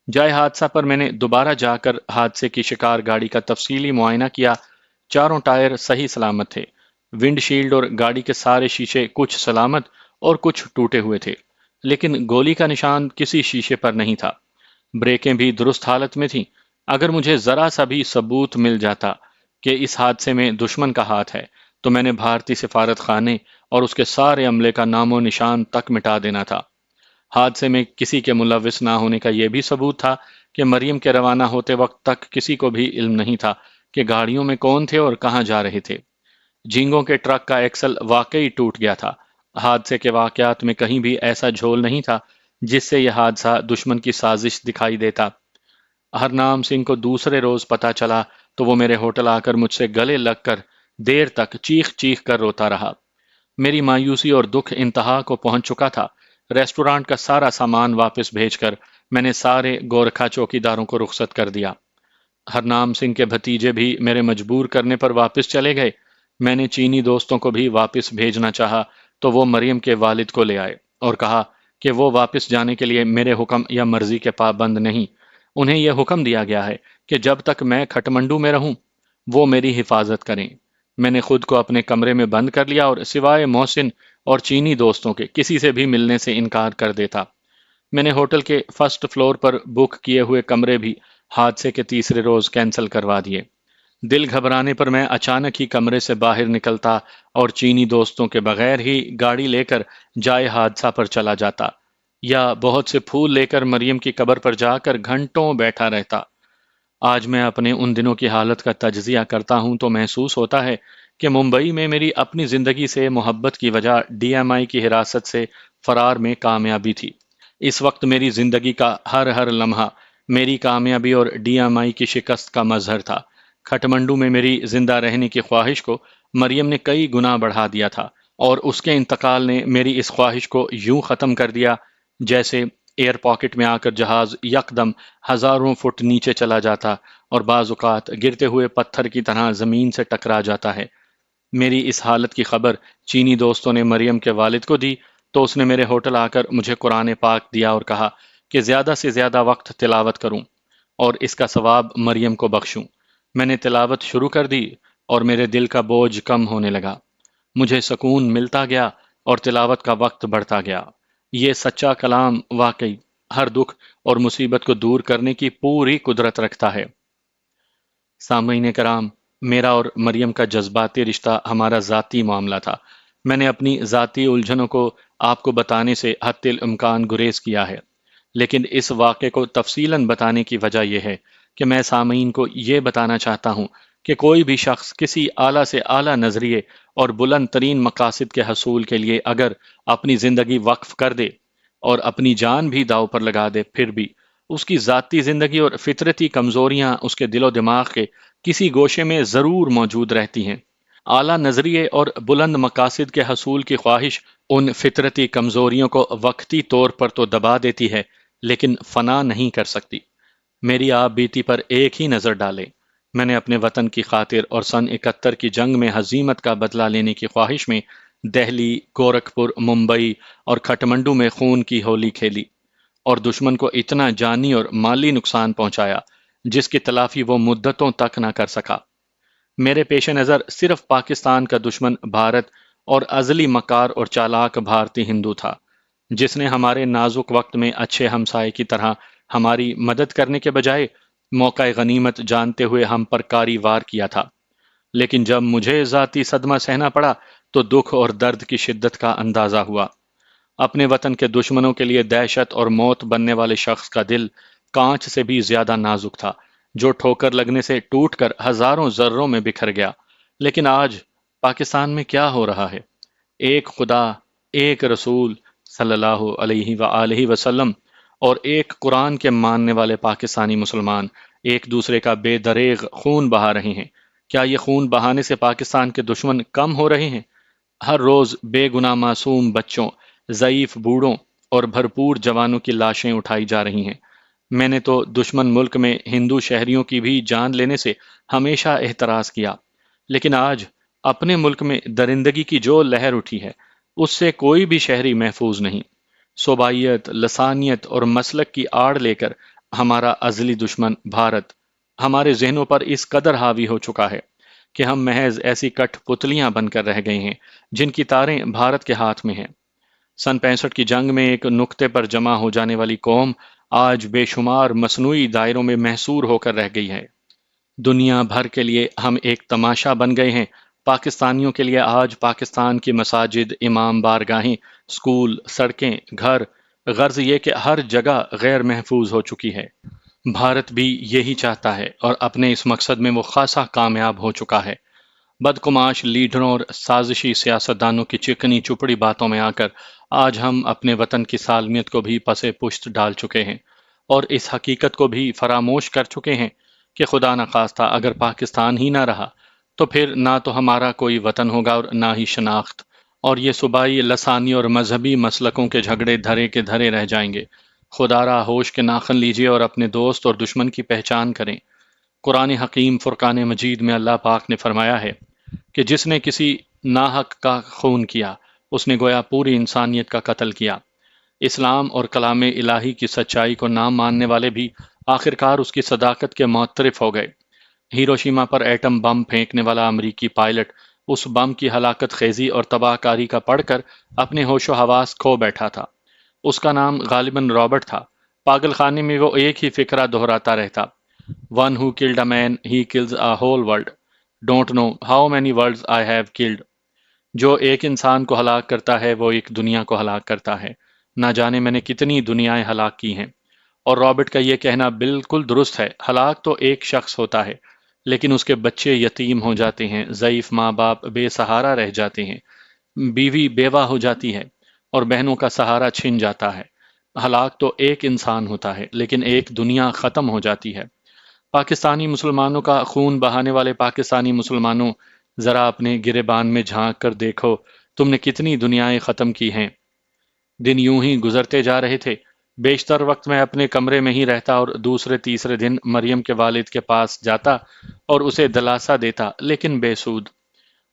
جائے حادثہ پر میں نے دوبارہ جا کر حادثے کی شکار گاڑی کا تفصیلی معائنہ کیا۔ چاروں ٹائر صحیح سلامت تھے۔ ونڈ شیلڈ اور گاڑی کے سارے شیشے کچھ سلامت اور کچھ ٹوٹے ہوئے تھے، لیکن گولی کا نشان کسی شیشے پر نہیں تھا۔ بریکیں بھی درست حالت میں تھیں۔ اگر مجھے ذرا سا بھی ثبوت مل جاتا کہ اس حادثے میں دشمن کا ہاتھ ہے تو میں نے بھارتی سفارت خانے اور اس کے سارے عملے کا نام و نشان تک مٹا دینا تھا۔ حادثے میں کسی کے ملوث نہ ہونے کا یہ بھی ثبوت تھا کہ مریم کے روانہ ہوتے وقت تک کسی کو بھی علم نہیں تھا کہ گاڑیوں میں کون تھے اور کہاں جا رہے تھے۔ جینگوں کے ٹرک کا ایکسل واقعی ٹوٹ گیا تھا۔ حادثے کے واقعات میں کہیں بھی ایسا جھول نہیں تھا جس سے یہ حادثہ دشمن کی سازش دکھائی دیتا۔ ہرنام سنگھ کو دوسرے روز پتا چلا تو وہ میرے ہوٹل آ کر مجھ سے گلے لگ کر دیر تک چیخ چیخ کر روتا رہا۔ میری مایوسی اور دکھ انتہا کو پہنچ چکا تھا۔ ریسٹورانٹ کا سارا سامان واپس بھیج کر میں نے سارے گورکھا چوکیداروں کو رخصت کر دیا۔ ہرنام سنگھ کے بھتیجے بھی میرے مجبور کرنے پر واپس چلے گئے۔ میں نے چینی دوستوں کو بھی واپس بھیجنا چاہا تو وہ مریم کے والد کو لے آئے اور کہا کہ وہ واپس جانے کے لیے میرے حکم یا مرضی کے پابند نہیں۔ انہیں یہ حکم دیا گیا ہے کہ جب تک میں کھٹمنڈو میں رہوں وہ میری حفاظت کریں۔ میں نے خود کو اپنے کمرے میں بند کر لیا اور سوائے محسن اور چینی دوستوں کے کسی سے بھی ملنے سے انکار کر دیتا۔ میں نے ہوٹل کے فرسٹ فلور پر بک کیے ہوئے کمرے بھی حادثے کے تیسرے روز کینسل کروا دیے۔ دل گھبرانے پر میں اچانک ہی کمرے سے باہر نکلتا اور چینی دوستوں کے بغیر ہی گاڑی لے کر جائے حادثہ پر چلا جاتا، یا بہت سے پھول لے کر مریم کی قبر پر جا کر گھنٹوں بیٹھا رہتا۔ آج میں اپنے ان دنوں کی حالت کا تجزیہ کرتا ہوں تو محسوس ہوتا ہے کہ ممبئی میں میری اپنی زندگی سے محبت کی وجہ ڈی ایم آئی کی حراست سے فرار میں کامیابی تھی۔ اس وقت میری زندگی کا ہر لمحہ میری کامیابی اور ڈی ایم آئی کی شکست کا مظہر تھا۔ کھٹمنڈو میں میری زندہ رہنے کی خواہش کو مریم نے کئی گنا بڑھا دیا تھا، اور اس کے انتقال نے میری اس خواہش کو یوں ختم کر دیا جیسے ایئر پاکٹ میں آ کر جہاز یکدم ہزاروں فٹ نیچے چلا جاتا اور بعض اوقات گرتے ہوئے پتھر کی طرح زمین سے ٹکرا جاتا ہے۔ میری اس حالت کی خبر چینی دوستوں نے مریم کے والد کو دی تو اس نے میرے ہوٹل آ کر مجھے قرآن پاک دیا اور کہا کہ زیادہ سے زیادہ وقت تلاوت کروں اور اس کا ثواب مریم کو بخشوں۔ میں نے تلاوت شروع کر دی اور میرے دل کا بوجھ کم ہونے لگا۔ مجھے سکون ملتا گیا اور تلاوت کا وقت بڑھتا گیا۔ یہ سچا کلام واقعی ہر دکھ اور مصیبت کو دور کرنے کی پوری قدرت رکھتا ہے۔ سامعین کرام، میرا اور مریم کا جذباتی رشتہ ہمارا ذاتی معاملہ تھا۔ میں نے اپنی ذاتی الجھنوں کو آپ کو بتانے سے حتی الامکان گریز کیا ہے، لیکن اس واقعے کو تفصیلاً بتانے کی وجہ یہ ہے کہ میں سامعین کو یہ بتانا چاہتا ہوں کہ کوئی بھی شخص کسی اعلیٰ سے اعلیٰ نظریے اور بلند ترین مقاصد کے حصول کے لیے اگر اپنی زندگی وقف کر دے اور اپنی جان بھی داؤ پر لگا دے، پھر بھی اس کی ذاتی زندگی اور فطرتی کمزوریاں اس کے دل و دماغ کے کسی گوشے میں ضرور موجود رہتی ہیں۔ اعلیٰ نظریے اور بلند مقاصد کے حصول کی خواہش ان فطرتی کمزوریوں کو وقتی طور پر تو دبا دیتی ہے، لیکن فنا نہیں کر سکتی۔ میری آپ بیتی پر ایک ہی نظر ڈالیں۔ میں نے اپنے وطن کی خاطر اور سن 71 کی جنگ میں ہزیمت کا بدلہ لینے کی خواہش میں دہلی، گورکھپور، ممبئی اور کھٹمنڈو میں خون کی ہولی کھیلی اور دشمن کو اتنا جانی اور مالی نقصان پہنچایا جس کی تلافی وہ مدتوں تک نہ کر سکا۔ میرے پیش نظر صرف پاکستان کا دشمن بھارت اور ازلی مکار اور چالاک بھارتی ہندو تھا، جس نے ہمارے نازک وقت میں اچھے ہمسائے کی طرح ہماری مدد کرنے کے بجائے موقع غنیمت جانتے ہوئے ہم پر کاری وار کیا تھا۔ لیکن جب مجھے ذاتی صدمہ سہنا پڑا تو دکھ اور درد کی شدت کا اندازہ ہوا۔ اپنے وطن کے دشمنوں کے لیے دہشت اور موت بننے والے شخص کا دل کانچ سے بھی زیادہ نازک تھا، جو ٹھوکر لگنے سے ٹوٹ کر ہزاروں ذروں میں بکھر گیا۔ لیکن آج پاکستان میں کیا ہو رہا ہے؟ ایک خدا، ایک رسول صلی اللہ علیہ وآلہ وسلم اور ایک قرآن کے ماننے والے پاکستانی مسلمان ایک دوسرے کا بے دریغ خون بہا رہے ہیں۔ کیا یہ خون بہانے سے پاکستان کے دشمن کم ہو رہے ہیں؟ ہر روز بے گناہ معصوم بچوں، ضعیف بوڑھوں اور بھرپور جوانوں کی لاشیں اٹھائی جا رہی ہیں۔ میں نے تو دشمن ملک میں ہندو شہریوں کی بھی جان لینے سے ہمیشہ احتراز کیا، لیکن آج اپنے ملک میں درندگی کی جو لہر اٹھی ہے اس سے کوئی بھی شہری محفوظ نہیں۔ صوبائیت، لسانیت اور مسلک کی آڑ لے کر ہمارا ازلی دشمن بھارت ہمارے ذہنوں پر اس قدر حاوی ہو چکا ہے کہ ہم محض ایسی کٹ پتلیاں بن کر رہ گئے ہیں جن کی تاریں بھارت کے ہاتھ میں ہیں۔ سن 65 کی جنگ میں ایک نقطے پر جمع ہو جانے والی قوم آج بے شمار مصنوعی دائروں میں محصور ہو کر رہ گئی ہے۔ دنیا بھر کے لیے ہم ایک تماشا بن گئے ہیں۔ پاکستانیوں کے لیے آج پاکستان کی مساجد، امام بارگاہیں، اسکول، سڑکیں، گھر، غرض یہ کہ ہر جگہ غیر محفوظ ہو چکی ہے۔ بھارت بھی یہی چاہتا ہے اور اپنے اس مقصد میں وہ خاصا کامیاب ہو چکا ہے۔ بدقماش لیڈروں اور سازشی سیاستدانوں کی چکنی چپڑی باتوں میں آ کر آج ہم اپنے وطن کی سالمیت کو بھی پسے پشت ڈال چکے ہیں اور اس حقیقت کو بھی فراموش کر چکے ہیں کہ خدا نخواستہ اگر پاکستان ہی نہ رہا تو پھر نہ تو ہمارا کوئی وطن ہوگا اور نہ ہی شناخت، اور یہ صوبائی، لسانی اور مذہبی مسلکوں کے جھگڑے دھرے کے دھرے رہ جائیں گے۔ خدا را ہوش کے ناخن لیجیے اور اپنے دوست اور دشمن کی پہچان کریں۔ قرآن حکیم فرقان مجید میں اللہ پاک نے فرمایا ہے کہ جس نے کسی ناحق کا خون کیا اس نے گویا پوری انسانیت کا قتل کیا۔ اسلام اور کلام الہی کی سچائی کو نہ ماننے والے بھی آخرکار اس کی صداقت کے معترف ہو گئے۔ ہیروشیما پر ایٹم بم پھینکنے والا امریکی پائلٹ اس بم کی ہلاکت خیزی اور تباہ کاری کا پڑھ کر اپنے ہوش و حواس کھو بیٹھا تھا۔ اس کا نام غالباً رابرٹ تھا۔ پاگل خانے میں وہ ایک ہی فقرہ دہراتا رہتا: One who killed a man, he kills a whole world. Don't know how many worlds I have killed. جو ایک انسان کو ہلاک کرتا ہے وہ ایک دنیا کو ہلاک کرتا ہے، نہ جانے میں نے کتنی دنیایں ہلاک کی ہیں۔ اور رابرٹ کا یہ کہنا بالکل درست ہے، ہلاک تو ایک شخص ہوتا ہے لیکن اس کے بچے یتیم ہو جاتے ہیں، ضعیف ماں باپ بے سہارا رہ جاتے ہیں، بیوی بیوہ ہو جاتی ہے اور بہنوں کا سہارا چھن جاتا ہے۔ ہلاک تو ایک انسان ہوتا ہے لیکن ایک دنیا ختم ہو جاتی ہے۔ پاکستانی مسلمانوں کا خون بہانے والے پاکستانی مسلمانوں، ذرا اپنے گریبان میں جھانک کر دیکھو تم نے کتنی دنیایں ختم کی ہیں۔ دن یوں ہی گزرتے جا رہے تھے۔ بیشتر وقت میں اپنے کمرے میں ہی رہتا اور دوسرے تیسرے دن مریم کے والد کے پاس جاتا اور اسے دلاسا دیتا، لیکن بے سود۔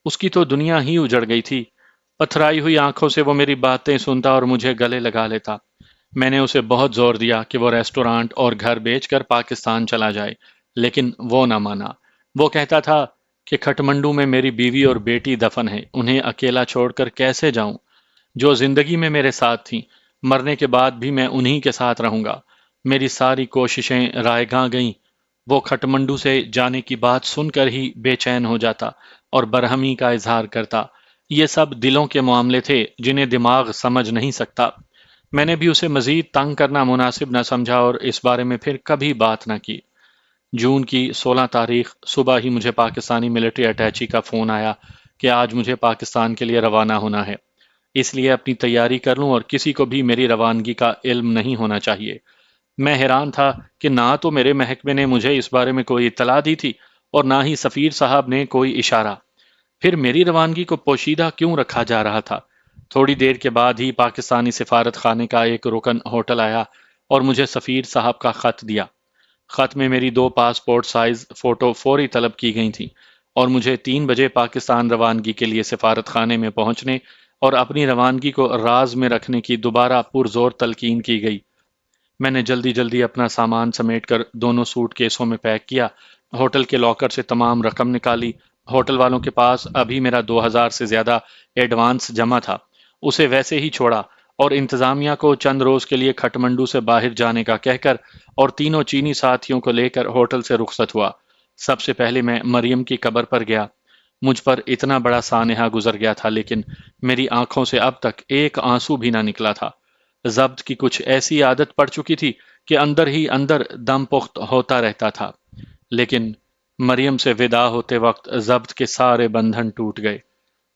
اس کی تو دنیا ہی اجڑ گئی تھی۔ پتھرائی ہوئی آنکھوں سے وہ میری باتیں سنتا اور مجھے گلے لگا لیتا۔ میں نے اسے بہت زور دیا کہ وہ ریسٹورانٹ اور گھر بیچ کر پاکستان چلا جائے، لیکن وہ نہ مانا۔ وہ کہتا تھا کہ کھٹمنڈو میں میری بیوی اور بیٹی دفن ہے، انہیں اکیلا چھوڑ کر کیسے جاؤں؟ جو زندگی میں میرے ساتھ تھیں، مرنے کے بعد بھی میں انہی کے ساتھ رہوں گا۔ میری ساری کوششیں رائے گاں گئیں۔ وہ کھٹمنڈو سے جانے کی بات سن کر ہی بے چین ہو جاتا اور برہمی کا اظہار کرتا۔ یہ سب دلوں کے معاملے تھے جنہیں دماغ سمجھ نہیں سکتا۔ میں نے بھی اسے مزید تنگ کرنا مناسب نہ سمجھا اور اس بارے میں پھر کبھی بات نہ کی۔ جون کی 16 تاریخ صبح ہی مجھے پاکستانی ملٹری اٹیچی کا فون آیا کہ آج مجھے پاکستان کے لیے روانہ ہونا ہے، اس لیے اپنی تیاری کر لوں اور کسی کو بھی میری روانگی کا علم نہیں ہونا چاہیے۔ میں حیران تھا کہ نہ تو میرے محکمے نے مجھے اس بارے میں کوئی اطلاع دی تھی اور نہ ہی سفیر صاحب نے کوئی اشارہ۔ پھر میری روانگی کو پوشیدہ کیوں رکھا جا رہا تھا؟ تھوڑی دیر کے بعد ہی پاکستانی سفارت خانے کا ایک رکن ہوٹل آیا اور مجھے سفیر صاحب کا خط دیا۔ خط میں میری 2 پاسپورٹ سائز فوٹو فوری طلب کی گئی تھیں اور مجھے 3 بجے پاکستان روانگی کے لیے سفارت خانے میں پہنچنے اور اپنی روانگی کو راز میں رکھنے کی دوبارہ پرزور تلقین کی گئی۔ میں نے جلدی جلدی اپنا سامان سمیٹ کر دونوں سوٹ کیسوں میں پیک کیا، ہوٹل کے لاکر سے تمام رقم نکالی۔ ہوٹل والوں کے پاس ابھی میرا 2000 سے زیادہ ایڈوانس جمع تھا، اسے ویسے ہی چھوڑا اور انتظامیہ کو چند روز کے لیے کھٹمنڈو سے باہر جانے کا کہہ کر اور تینوں چینی ساتھیوں کو لے کر ہوٹل سے رخصت ہوا۔ سب سے پہلے میں مریم کی قبر پر گیا۔ مجھ پر اتنا بڑا سانحہ گزر گیا تھا لیکن میری آنکھوں سے اب تک ایک آنسو بھی نہ نکلا تھا۔ ضبط کی کچھ ایسی عادت پڑ چکی تھی کہ اندر ہی اندر دم پخت ہوتا رہتا تھا، لیکن مریم سے ودا ہوتے وقت ضبط کے سارے بندھن ٹوٹ گئے۔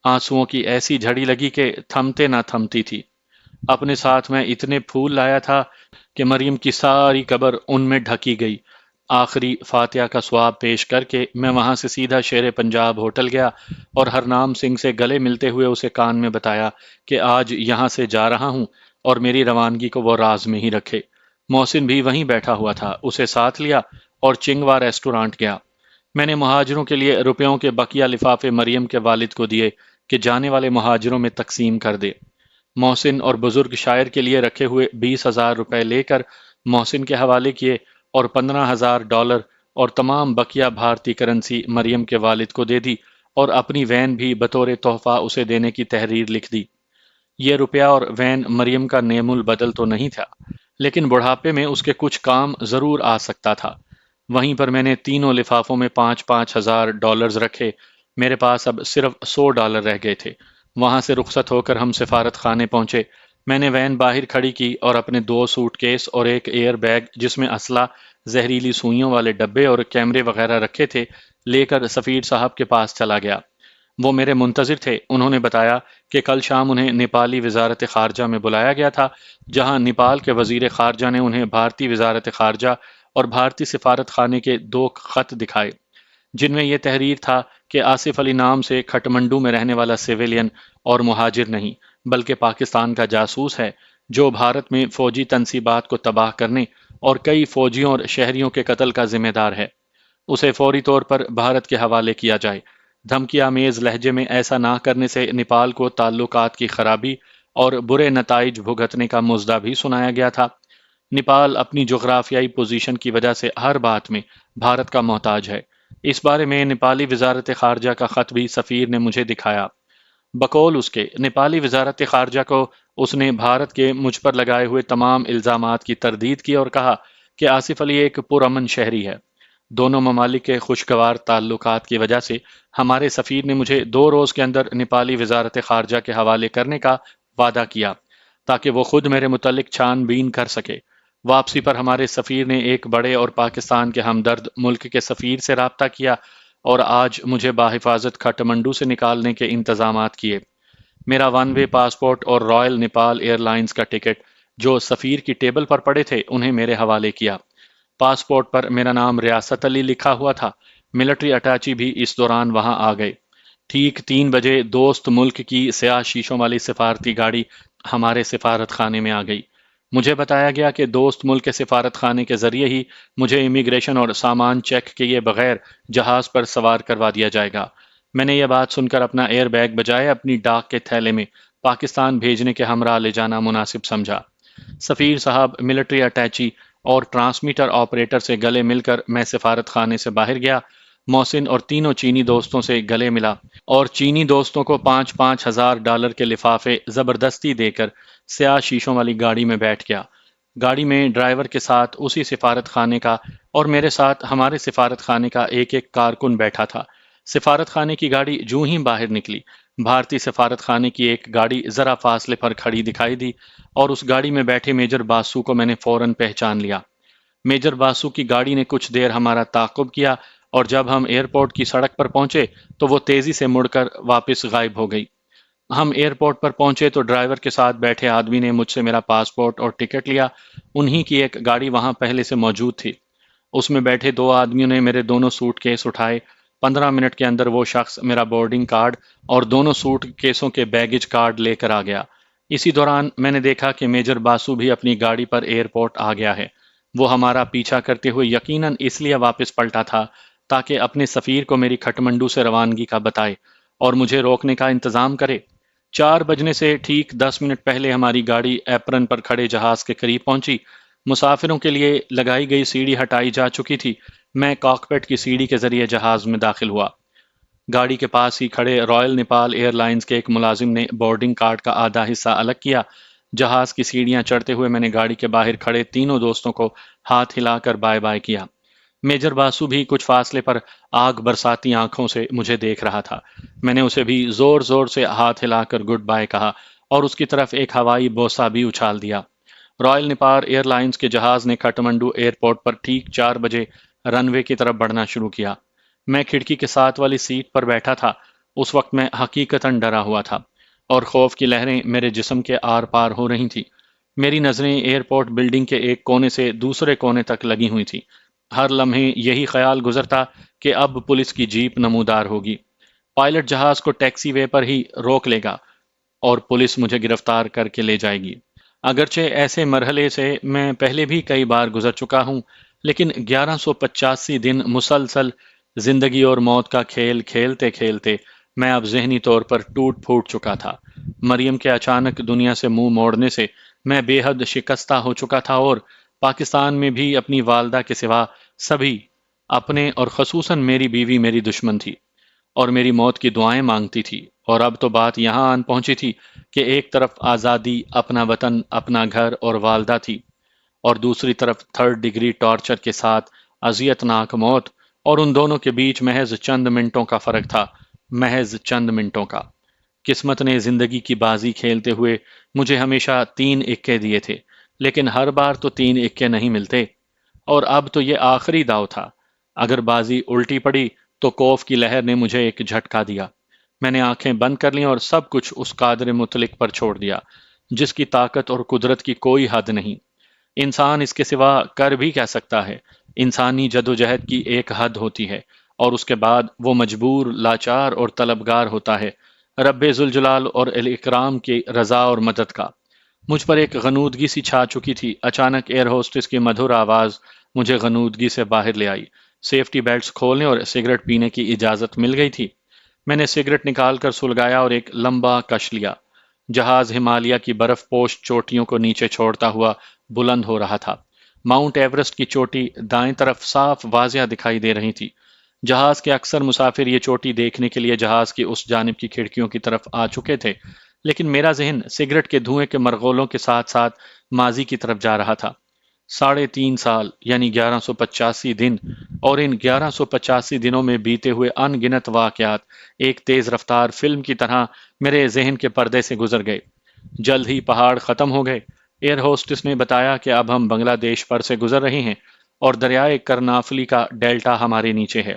آنسوؤں کی ایسی جھڑی لگی کہ تھمتے نہ تھمتی تھی۔ اپنے ساتھ میں اتنے پھول لایا تھا کہ مریم کی ساری قبر ان میں ڈھکی گئی۔ آخری فاتحہ کا ثواب پیش کر کے میں وہاں سے سیدھا شیر پنجاب ہوٹل گیا اور ہرنام سنگھ سے گلے ملتے ہوئے اسے کان میں بتایا کہ آج یہاں سے جا رہا ہوں اور میری روانگی کو وہ راز میں ہی رکھے۔ محسن بھی وہیں بیٹھا ہوا تھا، اسے ساتھ لیا اور چنگوا ریسٹورانٹ گیا۔ میں نے مہاجروں کے لیے روپیوں کے بقیہ لفافے مریم کے والد کو دیے کہ جانے والے مہاجروں میں تقسیم کر دے۔ محسن اور بزرگ شاعر کے لیے رکھے ہوئے 20,000 روپے لے کر محسن کے حوالے کیے اور $15,000 اور تمام بقیہ بھارتی کرنسی مریم کے والد کو دے دی اور اپنی وین بھی بطور تحفہ اسے دینے کی تحریر لکھ دی۔ یہ روپیہ اور وین مریم کا نعم البدل تو نہیں تھا، لیکن بڑھاپے میں اس کے کچھ کام ضرور آ سکتا تھا۔ وہیں پر میں نے تینوں لفافوں میں $5,000 رکھے۔ میرے پاس اب صرف $100 رہ گئے تھے۔ وہاں سے رخصت ہو کر ہم سفارت خانے پہنچے۔ میں نے وین باہر کھڑی کی اور اپنے 2 سوٹ کیس اور ایک ایئر بیگ جس میں اسلحہ، زہریلی سوئیوں والے ڈبے اور کیمرے وغیرہ رکھے تھے لے کر سفیر صاحب کے پاس چلا گیا۔ وہ میرے منتظر تھے۔ انہوں نے بتایا کہ کل شام انہیں نیپالی وزارت خارجہ میں بلایا گیا تھا، جہاں نیپال کے وزیر خارجہ نے انہیں بھارتی وزارت خارجہ اور بھارتی سفارت خانے کے 2 خط دکھائے، جن میں یہ تحریر تھا کہ آصف علی نام سے کھٹمنڈو میں رہنے والا سویلین اور مہاجر نہیں بلکہ پاکستان کا جاسوس ہے، جو بھارت میں فوجی تنصیبات کو تباہ کرنے اور کئی فوجیوں اور شہریوں کے قتل کا ذمہ دار ہے۔ اسے فوری طور پر بھارت کے حوالے کیا جائے۔ دھمکی آمیز لہجے میں ایسا نہ کرنے سے نیپال کو تعلقات کی خرابی اور برے نتائج بھگتنے کا مژدہ بھی سنایا گیا تھا۔ نیپال اپنی جغرافیائی پوزیشن کی وجہ سے ہر بات میں بھارت کا محتاج ہے۔ اس بارے میں نیپالی وزارت خارجہ کا خط بھی سفیر نے مجھے دکھایا۔ بقول اس کے، نیپالی وزارت خارجہ کو اس نے بھارت کے مجھ پر لگائے ہوئے تمام الزامات کی تردید کی اور کہا کہ آصف علی ایک پرامن شہری ہے۔ دونوں ممالک کے خوشگوار تعلقات کی وجہ سے ہمارے سفیر نے مجھے 2 روز کے اندر نیپالی وزارت خارجہ کے حوالے کرنے کا وعدہ کیا تاکہ وہ خود میرے متعلق چھان بین کر سکے۔ واپسی پر ہمارے سفیر نے ایک بڑے اور پاکستان کے ہمدرد ملک کے سفیر سے رابطہ کیا اور آج مجھے بحفاظت کھٹمنڈو سے نکالنے کے انتظامات کیے۔ میرا 1 وے پاسپورٹ اور رائل نیپال ایئر لائنز کا ٹکٹ جو سفیر کی ٹیبل پر پڑے تھے انہیں میرے حوالے کیا۔ پاسپورٹ پر میرا نام ریاست علی لکھا ہوا تھا۔ ملٹری اٹیچی بھی اس دوران وہاں آ گئے۔ ٹھیک 3 بجے دوست ملک کی سیاہ شیشوں والی سفارتی گاڑی ہمارے سفارت خانے میں آ گئی۔ مجھے بتایا گیا کہ دوست ملک کے سفارت خانے کے ذریعے ہی مجھے امیگریشن اور سامان چیک کیے بغیر جہاز پر سوار کروا دیا جائے گا۔ میں نے یہ بات سن کر اپنا ایئر بیگ بجائے اپنی ڈاک کے تھیلے میں پاکستان بھیجنے کے ہمراہ لے جانا مناسب سمجھا۔ سفیر صاحب، ملٹری اٹیچی اور ٹرانسمیٹر آپریٹر سے گلے مل کر میں سفارت خانے سے باہر گیا۔ محسن اور تینوں چینی دوستوں سے گلے ملا اور چینی دوستوں کو $5,000 کے لفافے زبردستی دے کر سیاہ شیشوں والی گاڑی میں بیٹھ گیا۔ گاڑی میں ڈرائیور کے ساتھ اسی سفارت خانے کا اور میرے ساتھ ہمارے سفارت خانے کا ایک ایک کارکن بیٹھا تھا۔ سفارت خانے کی گاڑی جوں ہی باہر نکلی، بھارتی سفارت خانے کی ایک گاڑی ذرا فاصلے پر کھڑی دکھائی دی اور اس گاڑی میں بیٹھے میجر باسو کو میں نے فوراً پہچان لیا۔ میجر باسو کی گاڑی نے کچھ دیر ہمارا تعاقب کیا اور جب ہم ایئرپورٹ کی سڑک پر پہنچے تو وہ تیزی سے مڑ کر واپس غائب ہو گئی۔ ہم ایئرپورٹ پر پہنچے تو ڈرائیور کے ساتھ بیٹھے آدمی نے مجھ سے میرا پاسپورٹ اور ٹکٹ لیا۔ انہی کی ایک گاڑی وہاں پہلے سے موجود تھی۔ اس میں بیٹھے 2 آدمیوں نے میرے دونوں سوٹ کیس اٹھائے۔ 15 منٹ کے اندر وہ شخص میرا بورڈنگ کارڈ اور دونوں سوٹ کیسوں کے بیگیج کارڈ لے کر آ گیا۔ اسی دوران میں نے دیکھا کہ میجر باسو بھی اپنی گاڑی پر ایئرپورٹ آ گیا ہے۔ وہ ہمارا پیچھا کرتے ہوئے یقیناً اس لیے واپس پلٹا تھا تاکہ اپنے سفیر کو میری کھٹمنڈو سے روانگی کا بتائے اور مجھے روکنے کا انتظام کرے۔ 4 بجنے سے ٹھیک 10 منٹ پہلے ہماری گاڑی ایپرن پر کھڑے جہاز کے قریب پہنچی۔ مسافروں کے لیے لگائی گئی سیڑھی ہٹائی جا چکی تھی۔ میں کاکپٹ کی سیڑھی کے ذریعے جہاز میں داخل ہوا۔ گاڑی کے پاس ہی کھڑے رائل نیپال ایئر لائنز کے ایک ملازم نے بورڈنگ کارڈ کا آدھا حصہ الگ کیا۔ جہاز کی سیڑھیاں چڑھتے ہوئے میں نے گاڑی کے باہر کھڑے تینوں دوستوں کو ہاتھ ہلا کر بائے بائے کیا۔ میجر باسو بھی کچھ فاصلے پر آگ برساتی آنکھوں سے مجھے دیکھ رہا تھا۔ میں نے اسے بھی زور زور سے ہاتھ ہلا کر گڈ بائے کہا اور اس کی طرف ایک ہوائی بوسہ بھی اچھال دیا۔ رائل نیپال ایئر لائنز کے جہاز نے کھٹمنڈو ایئرپورٹ پر ٹھیک 4 بجے رن وے کی طرف بڑھنا شروع کیا۔ میں کھڑکی کے ساتھ والی سیٹ پر بیٹھا تھا۔ اس وقت میں حقیقتاً ڈرا ہوا تھا اور خوف کی لہریں میرے جسم کے آر پار ہو رہی تھیں۔ میری نظریں ایئرپورٹ بلڈنگ کے ایک کونے سے دوسرے کونے تک لگی ہوئی تھیں۔ ہر لمحے یہی خیال گزرتا کہ اب پولیس کی جیپ نمودار ہوگی۔ پائلٹ جہاز کو ٹیکسی وے پر ہی روک لے گا اور پولیس مجھے گرفتار کر کے لے جائے گی۔ اگرچہ ایسے مرحلے سے میں پہلے بھی کئی بار گزر چکا ہوں، لیکن 1185 دن مسلسل زندگی اور موت کا کھیل کھیلتے کھیلتے میں اب ذہنی طور پر ٹوٹ پھوٹ چکا تھا۔ مریم کے اچانک دنیا سے منہ موڑنے سے میں بے حد شکستہ ہو چکا تھا اور پاکستان میں بھی اپنی والدہ کے سوا سبھی، اپنے اور خصوصاً میری بیوی میری دشمن تھی اور میری موت کی دعائیں مانگتی تھی۔ اور اب تو بات یہاں آن پہنچی تھی کہ ایک طرف آزادی، اپنا وطن، اپنا گھر اور والدہ تھی، اور دوسری طرف 3rd ڈگری ٹارچر کے ساتھ اذیت ناک موت، اور ان دونوں کے بیچ محض چند منٹوں کا فرق تھا۔ محض چند منٹوں کا۔ قسمت نے زندگی کی بازی کھیلتے ہوئے مجھے ہمیشہ 3 اکے دیے تھے، لیکن ہر بار تو 3 اکے نہیں ملتے، اور اب تو یہ آخری داؤ تھا۔ اگر بازی الٹی پڑی تو کوف کی لہر نے مجھے ایک جھٹکا دیا۔ میں نے آنکھیں بند کر لیں اور سب کچھ اس قادر مطلق پر چھوڑ دیا، جس کی طاقت اور قدرت کی کوئی حد نہیں۔ انسان اس کے سوا کر بھی کیا سکتا ہے؟ انسانی جدوجہد کی ایک حد ہوتی ہے، اور اس کے بعد وہ مجبور، لاچار اور طلبگار ہوتا ہے رب ذوالجلال اور الاکرام کی رضا اور مدد کا۔ مجھ پر ایک غنودگی سی چھا چکی تھی۔ اچانک ایئر ہوسٹس کی مدھر آواز مجھے غنودگی سے باہر لے آئی۔ سیفٹی بیلٹس کھولنے اور سگریٹ پینے کی اجازت مل گئی تھی۔ میں نے سگریٹ نکال کر سلگایا اور ایک لمبا کش لیا۔ جہاز ہمالیہ کی برف پوش چوٹیوں کو نیچے چھوڑتا ہوا بلند ہو رہا تھا۔ ماؤنٹ ایورسٹ کی چوٹی دائیں طرف صاف واضح دکھائی دے رہی تھی۔ جہاز کے اکثر مسافر یہ چوٹی دیکھنے کے لیے جہاز کی اس جانب کی کھڑکیوں کی طرف آ چکے تھے، لیکن میرا ذہن سگریٹ کے دھوئیں کے مرغولوں کے ساتھ ساتھ ماضی کی طرف جا رہا تھا۔ 3.5 سال یعنی 1185 دن، اور ان 1185 دنوں میں بیتے ہوئے ان گنت واقعات ایک تیز رفتار فلم کی طرح میرے ذہن کے پردے سے گزر گئے۔ جلد ہی پہاڑ ختم ہو گئے۔ ایئر ہوسٹس نے بتایا کہ اب ہم بنگلہ دیش پر سے گزر رہے ہیں اور دریائے کرنافلی کا ڈیلٹا ہمارے نیچے ہے۔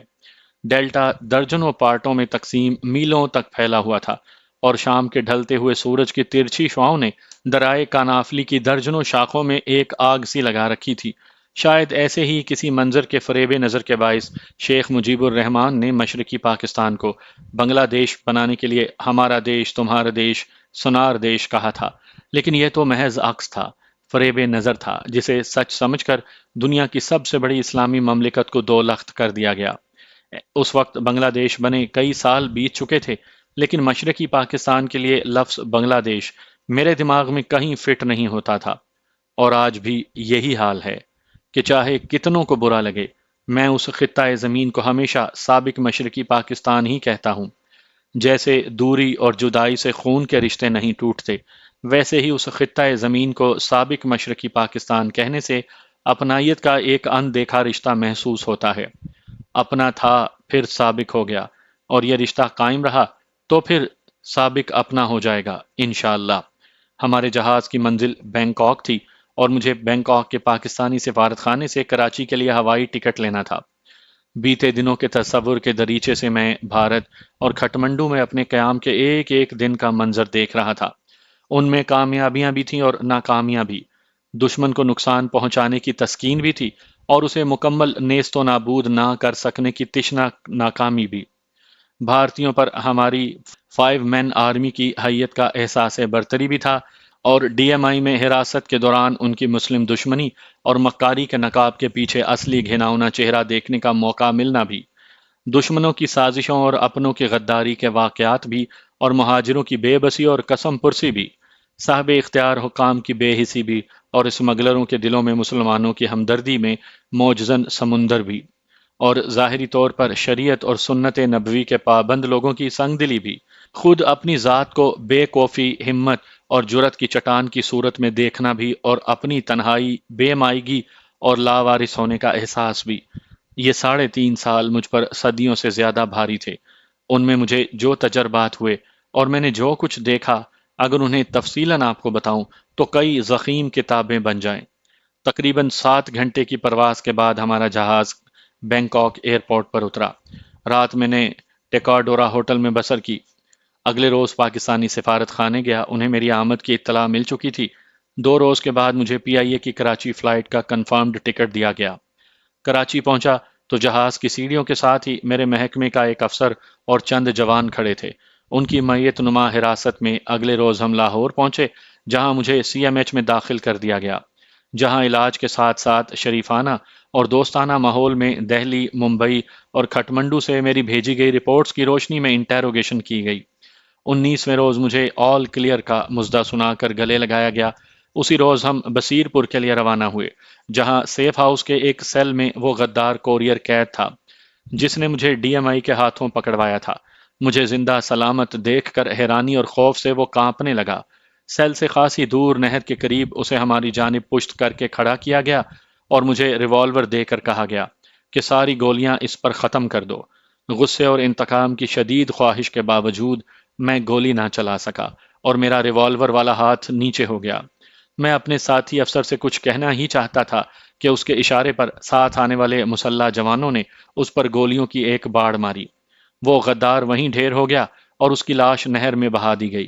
ڈیلٹا درجنوں پارٹوں میں تقسیم میلوں تک پھیلا ہوا تھا، اور شام کے ڈھلتے ہوئے سورج کی ترچھی شعاؤں نے دریائے کانافلی کی درجنوں شاخوں میں ایک آگ سی لگا رکھی تھی۔ شاید ایسے ہی کسی منظر کے فریب نظر کے باعث شیخ مجیب الرحمان نے مشرقی پاکستان کو بنگلہ دیش بنانے کے لیے ہمارا دیش تمہارا دیش سنار دیش کہا تھا، لیکن یہ تو محض عکس تھا، فریب نظر تھا، جسے سچ سمجھ کر دنیا کی سب سے بڑی اسلامی مملکت کو دو لخت کر دیا گیا۔ اس وقت بنگلہ دیش بنے کئی سال بیت چکے تھے، لیکن مشرقی پاکستان کے لیے لفظ بنگلہ دیش میرے دماغ میں کہیں فٹ نہیں ہوتا تھا، اور آج بھی یہی حال ہے کہ چاہے کتنوں کو برا لگے، میں اس خطۂ زمین کو ہمیشہ سابق مشرقی پاکستان ہی کہتا ہوں۔ جیسے دوری اور جدائی سے خون کے رشتے نہیں ٹوٹتے، ویسے ہی اس خطۂ زمین کو سابق مشرقی پاکستان کہنے سے اپنائیت کا ایک اندیکھا رشتہ محسوس ہوتا ہے۔ اپنا تھا، پھر سابق ہو گیا، اور یہ رشتہ قائم رہا تو پھر سابق اپنا ہو جائے گا انشاءاللہ۔ ہمارے جہاز کی منزل بینکاک تھی، اور مجھے بینکاک کے پاکستانی سفارت خانے سے کراچی کے لیے ہوائی ٹکٹ لینا تھا۔ بیتے دنوں کے تصور کے دریچے سے میں بھارت اور کھٹمنڈو میں اپنے قیام کے ایک ایک دن کا منظر دیکھ رہا تھا۔ ان میں کامیابیاں بھی تھیں اور ناکامیاں بھی۔ دشمن کو نقصان پہنچانے کی تسکین بھی تھی، اور اسے مکمل نیست و نابود نہ کر سکنے کی تشنا ناکامی بھی۔ بھارتیوں پر ہماری 5 مین آرمی کی حیت کا احساس برتری بھی تھا، اور ڈی ایم آئی میں حراست کے دوران ان کی مسلم دشمنی اور مکاری کے نقاب کے پیچھے اصلی گھناؤنا چہرہ دیکھنے کا موقع ملنا بھی۔ دشمنوں کی سازشوں اور اپنوں کی غداری کے واقعات بھی، اور مہاجروں کی بے بسی اور قسم پرسی بھی، صاحب اختیار حکام کی بے حسی بھی، اور اسمگلروں کے دلوں میں مسلمانوں کی ہمدردی میں موجزن سمندر بھی، اور ظاہری طور پر شریعت اور سنت نبوی کے پابند لوگوں کی سنگ دلی بھی، خود اپنی ذات کو بے کوفی ہمت اور جرت کی چٹان کی صورت میں دیکھنا بھی، اور اپنی تنہائی، بے مائیگی اور لاوارث ہونے کا احساس بھی۔ یہ 3.5 سال مجھ پر صدیوں سے زیادہ بھاری تھے۔ ان میں مجھے جو تجربات ہوئے اور میں نے جو کچھ دیکھا، اگر انہیں تفصیلاً آپ کو بتاؤں تو کئی ضخیم کتابیں بن جائیں۔ تقریباً 7 گھنٹے کی پرواز کے بعد ہمارا جہاز بینکاک ایئرپورٹ پر اترا۔ رات میں نے ٹیکاڈورا ہوٹل میں بسر کی۔ اگلے روز پاکستانی سفارت خانے گیا۔ انہیں میری آمد کی اطلاع مل چکی تھی۔ 2 روز کے بعد مجھے پی آئی اے کی کراچی فلائٹ کا کنفرمڈ ٹکٹ دیا گیا۔ کراچی پہنچا تو جہاز کی سیڑھیوں کے ساتھ ہی میرے محکمے کا ایک افسر اور چند جوان کھڑے تھے۔ ان کی میت نما حراست میں اگلے روز ہم لاہور پہنچے، جہاں مجھے سی ایم ایچ میں داخل کر دیا گیا، جہاں علاج کے ساتھ ساتھ شریفانہ اور دوستانہ ماحول میں دہلی، ممبئی اور کھٹمنڈو سے میری بھیجی گئی رپورٹس کی روشنی میں انٹیروگیشن کی گئی۔ 19ویں روز مجھے آل کلیئر کا مژدہ سنا کر گلے لگایا گیا۔ اسی روز ہم بصیر پور کے لیے روانہ ہوئے، جہاں سیف ہاؤس کے ایک سیل میں وہ غدار کوریئر قید تھا جس نے مجھے ڈی ایم آئی کے ہاتھوں پکڑوایا تھا۔ مجھے زندہ سلامت دیکھ کر حیرانی اور خوف سے وہ کانپنے لگا۔ سیل سے خاصی دور نہر کے قریب اسے ہماری جانب پشت کر کے کھڑا کیا گیا، اور مجھے ریوالور دے کر کہا گیا کہ ساری گولیاں اس پر ختم کر دو۔ غصے اور انتقام کی شدید خواہش کے باوجود میں گولی نہ چلا سکا اور میرا ریوالور والا ہاتھ نیچے ہو گیا۔ میں اپنے ساتھی افسر سے کچھ کہنا ہی چاہتا تھا کہ اس کے اشارے پر ساتھ آنے والے مسلح جوانوں نے اس پر گولیوں کی ایک باڑ ماری۔ وہ غدار وہیں ڈھیر ہو گیا اور اس کی لاش نہر میں بہا دی گئی۔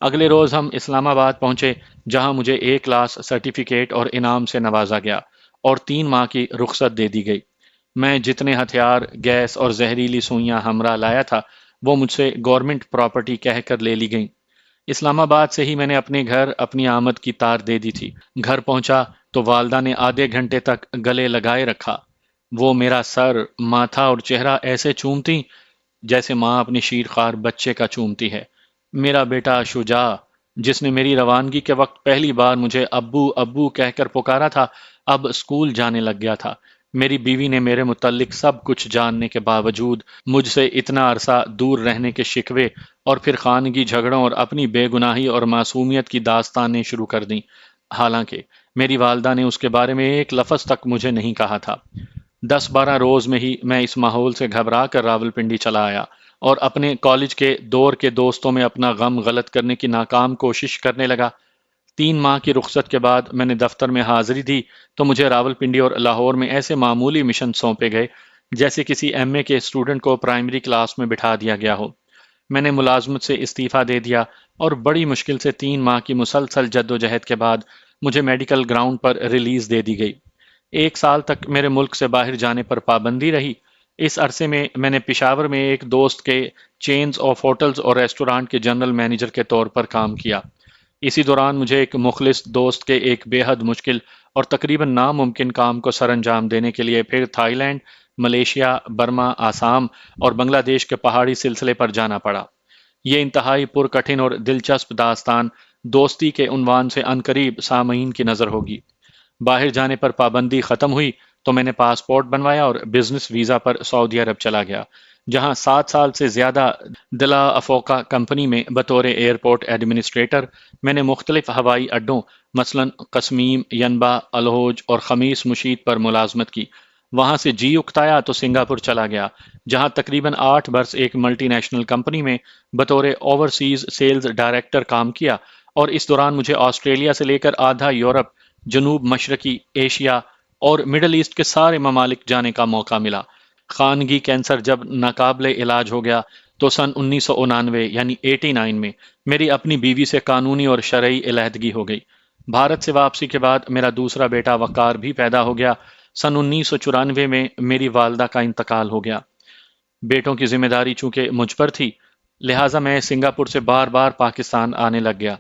اگلے روز ہم اسلام آباد پہنچے، جہاں مجھے ایک کلاس سرٹیفکیٹ اور انعام سے نوازا گیا اور 3 ماہ کی رخصت دے دی گئی۔ میں جتنے ہتھیار، گیس اور زہریلی سوئیاں ہمراہ لایا تھا وہ مجھ سے گورنمنٹ پراپرٹی کہہ کر لے لی گئیں۔ اسلام آباد سے ہی میں نے اپنے گھر اپنی آمد کی تار دے دی تھی۔ گھر پہنچا تو والدہ نے آدھے گھنٹے تک گلے لگائے رکھا۔ وہ میرا سر، ماتھا اور چہرہ ایسے چومتی جیسے ماں اپنی شیرخوار بچے کا چومتی ہے۔ میرا بیٹا شجاع، جس نے میری روانگی کے وقت پہلی بار مجھے ابو ابو کہہ کر پکارا تھا، اب اسکول جانے لگ گیا تھا۔ میری بیوی نے میرے متعلق سب کچھ جاننے کے باوجود مجھ سے اتنا عرصہ دور رہنے کے شکوے اور پھر خانگی جھگڑوں اور اپنی بے گناہی اور معصومیت کی داستانیں شروع کر دیں، حالانکہ میری والدہ نے اس کے بارے میں ایک لفظ تک مجھے نہیں کہا تھا۔ 10-12 روز میں ہی میں اس ماحول سے گھبرا کر راولپنڈی چلا آیا اور اپنے کالج کے دور کے دوستوں میں اپنا غم غلط کرنے کی ناکام کوشش کرنے لگا۔ 3 ماہ کی رخصت کے بعد میں نے دفتر میں حاضری دی تو مجھے راولپنڈی اور لاہور میں ایسے معمولی مشن سونپے گئے جیسے کسی ایم اے کے اسٹوڈنٹ کو پرائمری کلاس میں بٹھا دیا گیا ہو۔ میں نے ملازمت سے استعفیٰ دے دیا اور بڑی مشکل سے 3 ماہ کی مسلسل جدوجہد کے بعد مجھے میڈیکل گراؤنڈ پر ریلیز دے دی گئی۔ 1 سال تک میرے ملک سے باہر جانے پر پابندی رہی۔ اس عرصے میں نے پشاور میں ایک دوست کے چینز آف ہوٹلز اور ریسٹورانٹ کے جنرل مینیجر کے طور پر کام کیا۔ اسی دوران مجھے ایک مخلص دوست کے ایک بے حد مشکل اور تقریباً ناممکن کام کو سر انجام دینے کے لیے پھر Thailand, Malaysia, Burma, Assam اور بنگلہ دیش کے پہاڑی سلسلے پر جانا پڑا۔ یہ انتہائی پرکٹھن اور دلچسپ داستان دوستی کے عنوان سے عنقریب سامعین کی نظر ہوگی۔ باہر جانے پر پابندی ختم ہوئی تو میں نے پاسپورٹ بنوایا اور بزنس ویزا پر سعودی عرب چلا گیا، جہاں 7 سال سے زیادہ دلا افوکا کمپنی میں بطور ایئرپورٹ ایڈمنسٹریٹر میں نے مختلف ہوائی اڈوں مثلاً قصمیم، ینبا، الہوج اور خمیس مشیط پر ملازمت کی۔ وہاں سے جی اکتایا تو سنگاپور چلا گیا، جہاں تقریباً 8 برس ایک ملٹی نیشنل کمپنی میں بطور اوورسیز سیلز ڈائریکٹر کام کیا، اور اس دوران مجھے آسٹریلیا سے لے کر آدھا یورپ، جنوب مشرقی ایشیا اور مڈل ایسٹ کے سارے ممالک جانے کا موقع ملا۔ خانگی کینسر جب ناقابل علاج ہو گیا تو سن 1999 یعنی 89 میں میری اپنی بیوی سے قانونی اور شرعی علیحدگی ہو گئی۔ بھارت سے واپسی کے بعد میرا دوسرا بیٹا وقار بھی پیدا ہو گیا۔ سن 1994 میں میری والدہ کا انتقال ہو گیا۔ بیٹوں کی ذمہ داری چونکہ مجھ پر تھی، لہٰذا میں سنگاپور سے بار بار پاکستان آنے لگ گیا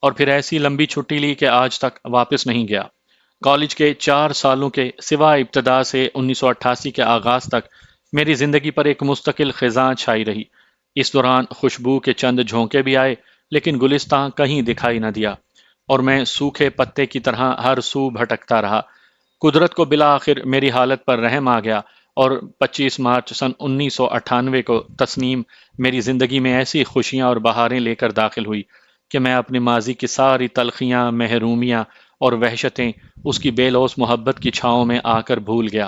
اور پھر ایسی لمبی چھٹی لی کہ آج تک واپس نہیں گیا۔ کالج کے 4 سالوں کے سوائے ابتدا سے 1988 کے آغاز تک میری زندگی پر ایک مستقل خزاں چھائی رہی۔ اس دوران خوشبو کے چند جھونکے بھی آئے لیکن گلستان کہیں دکھائی نہ دیا اور میں سوکھے پتے کی طرح ہر سو بھٹکتا رہا۔ قدرت کو بالآخر میری حالت پر رحم آ گیا اور 25 مارچ سن 1998 کو تسنیم میری زندگی میں ایسی خوشیاں اور بہاریں لے کر داخل ہوئی کہ میں اپنے ماضی کی ساری تلخیاں، محرومیاں اور وحشتیں اس کی بے لوث محبت کی چھاؤں میں آ کر بھول گیا۔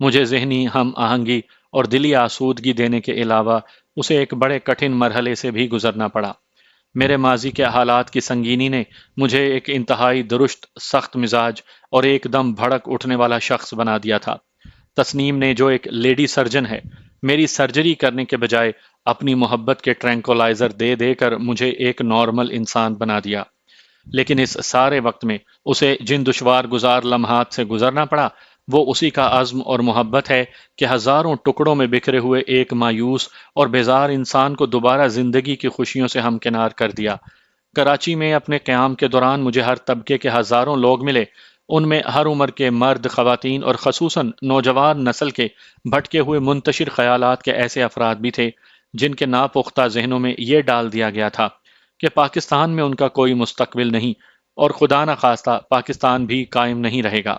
مجھے ذہنی ہم آہنگی اور دلی آسودگی دینے کے علاوہ اسے ایک بڑے کٹھن مرحلے سے بھی گزرنا پڑا۔ میرے ماضی کے حالات کی سنگینی نے مجھے ایک انتہائی درست، سخت مزاج اور ایک دم بھڑک اٹھنے والا شخص بنا دیا تھا۔ تسنیم نے، جو ایک لیڈی سرجن ہے، میری سرجری کرنے کے بجائے اپنی محبت کے ٹرینکولائزر دے دے کر مجھے ایک نارمل انسان بنا دیا۔ لیکن اس سارے وقت میں اسے جن دشوار گزار لمحات سے گزرنا پڑا وہ اسی کا عزم اور محبت ہے کہ ہزاروں ٹکڑوں میں بکھرے ہوئے ایک مایوس اور بیزار انسان کو دوبارہ زندگی کی خوشیوں سے ہمکنار کر دیا۔ کراچی میں اپنے قیام کے دوران مجھے ہر طبقے کے ہزاروں لوگ ملے، ان میں ہر عمر کے مرد، خواتین اور خصوصاً نوجوان نسل کے بھٹکے ہوئے منتشر خیالات کے ایسے افراد بھی تھے جن کے ناپختہ ذہنوں میں یہ ڈال دیا گیا تھا کہ پاکستان میں ان کا کوئی مستقبل نہیں اور خدا نخواستہ پاکستان بھی قائم نہیں رہے گا۔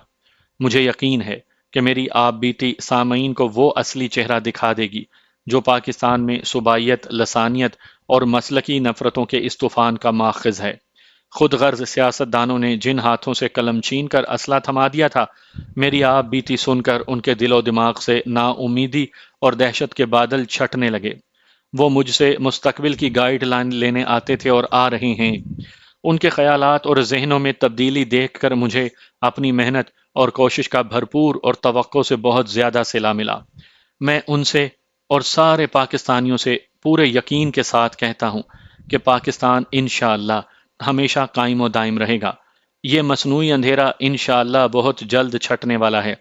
مجھے یقین ہے کہ میری آپ بیتی سامعین کو وہ اصلی چہرہ دکھا دے گی جو پاکستان میں صوبائیت، لسانیت اور مسلکی نفرتوں کے اس طوفان کا ماخذ ہے۔ خود غرض سیاست دانوں نے جن ہاتھوں سے قلم چھین کر اسلحہ تھما دیا تھا، میری آپ بیتی سن کر ان کے دل و دماغ سے نا امیدی اور دہشت کے بادل چھٹنے لگے۔ وہ مجھ سے مستقبل کی گائیڈ لائن لینے آتے تھے اور آ رہے ہیں۔ ان کے خیالات اور ذہنوں میں تبدیلی دیکھ کر مجھے اپنی محنت اور کوشش کا بھرپور اور توقع سے بہت زیادہ صلہ ملا۔ میں ان سے اور سارے پاکستانیوں سے پورے یقین کے ساتھ کہتا ہوں کہ پاکستان انشاءاللہ ہمیشہ قائم و دائم رہے گا۔ یہ مصنوعی اندھیرا انشاءاللہ بہت جلد چھٹنے والا ہے۔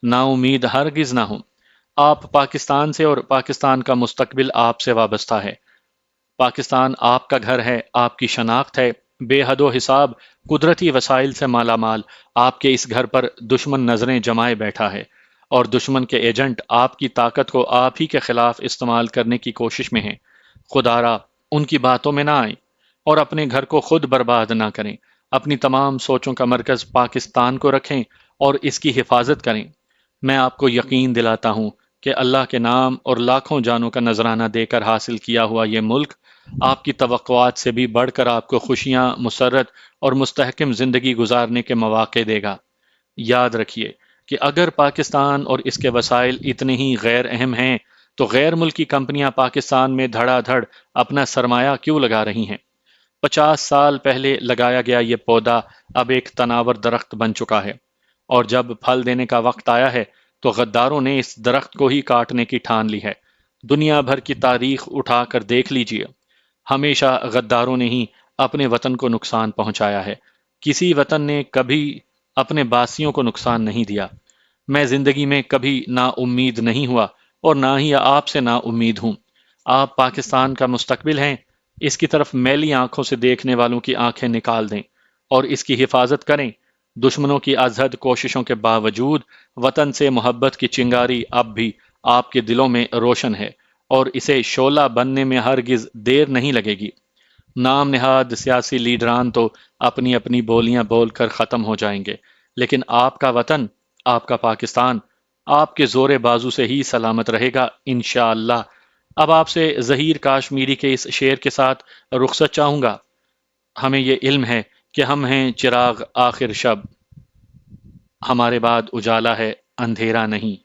نا امید ہرگز نہ ہوں۔ آپ پاکستان سے اور پاکستان کا مستقبل آپ سے وابستہ ہے۔ پاکستان آپ کا گھر ہے، آپ کی شناخت ہے۔ بے حد و حساب قدرتی وسائل سے مالا مال آپ کے اس گھر پر دشمن نظریں جمائے بیٹھا ہے، اور دشمن کے ایجنٹ آپ کی طاقت کو آپ ہی کے خلاف استعمال کرنے کی کوشش میں ہیں۔ خدا را ان کی باتوں میں نہ آئیں اور اپنے گھر کو خود برباد نہ کریں۔ اپنی تمام سوچوں کا مرکز پاکستان کو رکھیں اور اس کی حفاظت کریں۔ میں آپ کو یقین دلاتا ہوں کہ اللہ کے نام اور لاکھوں جانوں کا نذرانہ دے کر حاصل کیا ہوا یہ ملک آپ کی توقعات سے بھی بڑھ کر آپ کو خوشیاں، مسرت اور مستحکم زندگی گزارنے کے مواقع دے گا۔ یاد رکھیے کہ اگر پاکستان اور اس کے وسائل اتنے ہی غیر اہم ہیں تو غیر ملکی کمپنیاں پاکستان میں دھڑا دھڑ اپنا سرمایہ کیوں لگا رہی ہیں؟ 50 سال پہلے لگایا گیا یہ پودا اب ایک تناور درخت بن چکا ہے، اور جب پھل دینے کا وقت آیا ہے تو غداروں نے اس درخت کو ہی کاٹنے کی ٹھان لی ہے۔ دنیا بھر کی تاریخ اٹھا کر دیکھ لیجئے، ہمیشہ غداروں نے ہی اپنے وطن کو نقصان پہنچایا ہے۔ کسی وطن نے کبھی اپنے باسیوں کو نقصان نہیں دیا۔ میں زندگی میں کبھی نا امید نہیں ہوا اور نہ ہی آپ سے نا امید ہوں۔ آپ پاکستان کا مستقبل ہیں۔ اس کی طرف میلی آنکھوں سے دیکھنے والوں کی آنکھیں نکال دیں اور اس کی حفاظت کریں۔ دشمنوں کی ازحد کوششوں کے باوجود وطن سے محبت کی چنگاری اب بھی آپ کے دلوں میں روشن ہے، اور اسے شعلہ بننے میں ہرگز دیر نہیں لگے گی۔ نام نہاد سیاسی لیڈران تو اپنی اپنی بولیاں بول کر ختم ہو جائیں گے، لیکن آپ کا وطن، آپ کا پاکستان آپ کے زور بازو سے ہی سلامت رہے گا انشاءاللہ۔ اب آپ سے ظہیر کاشمیری کے اس شعر کے ساتھ رخصت چاہوں گا۔ ہمیں یہ علم ہے کہ ہم ہیں چراغ آخر شب، ہمارے بعد اجالا ہے اندھیرا نہیں۔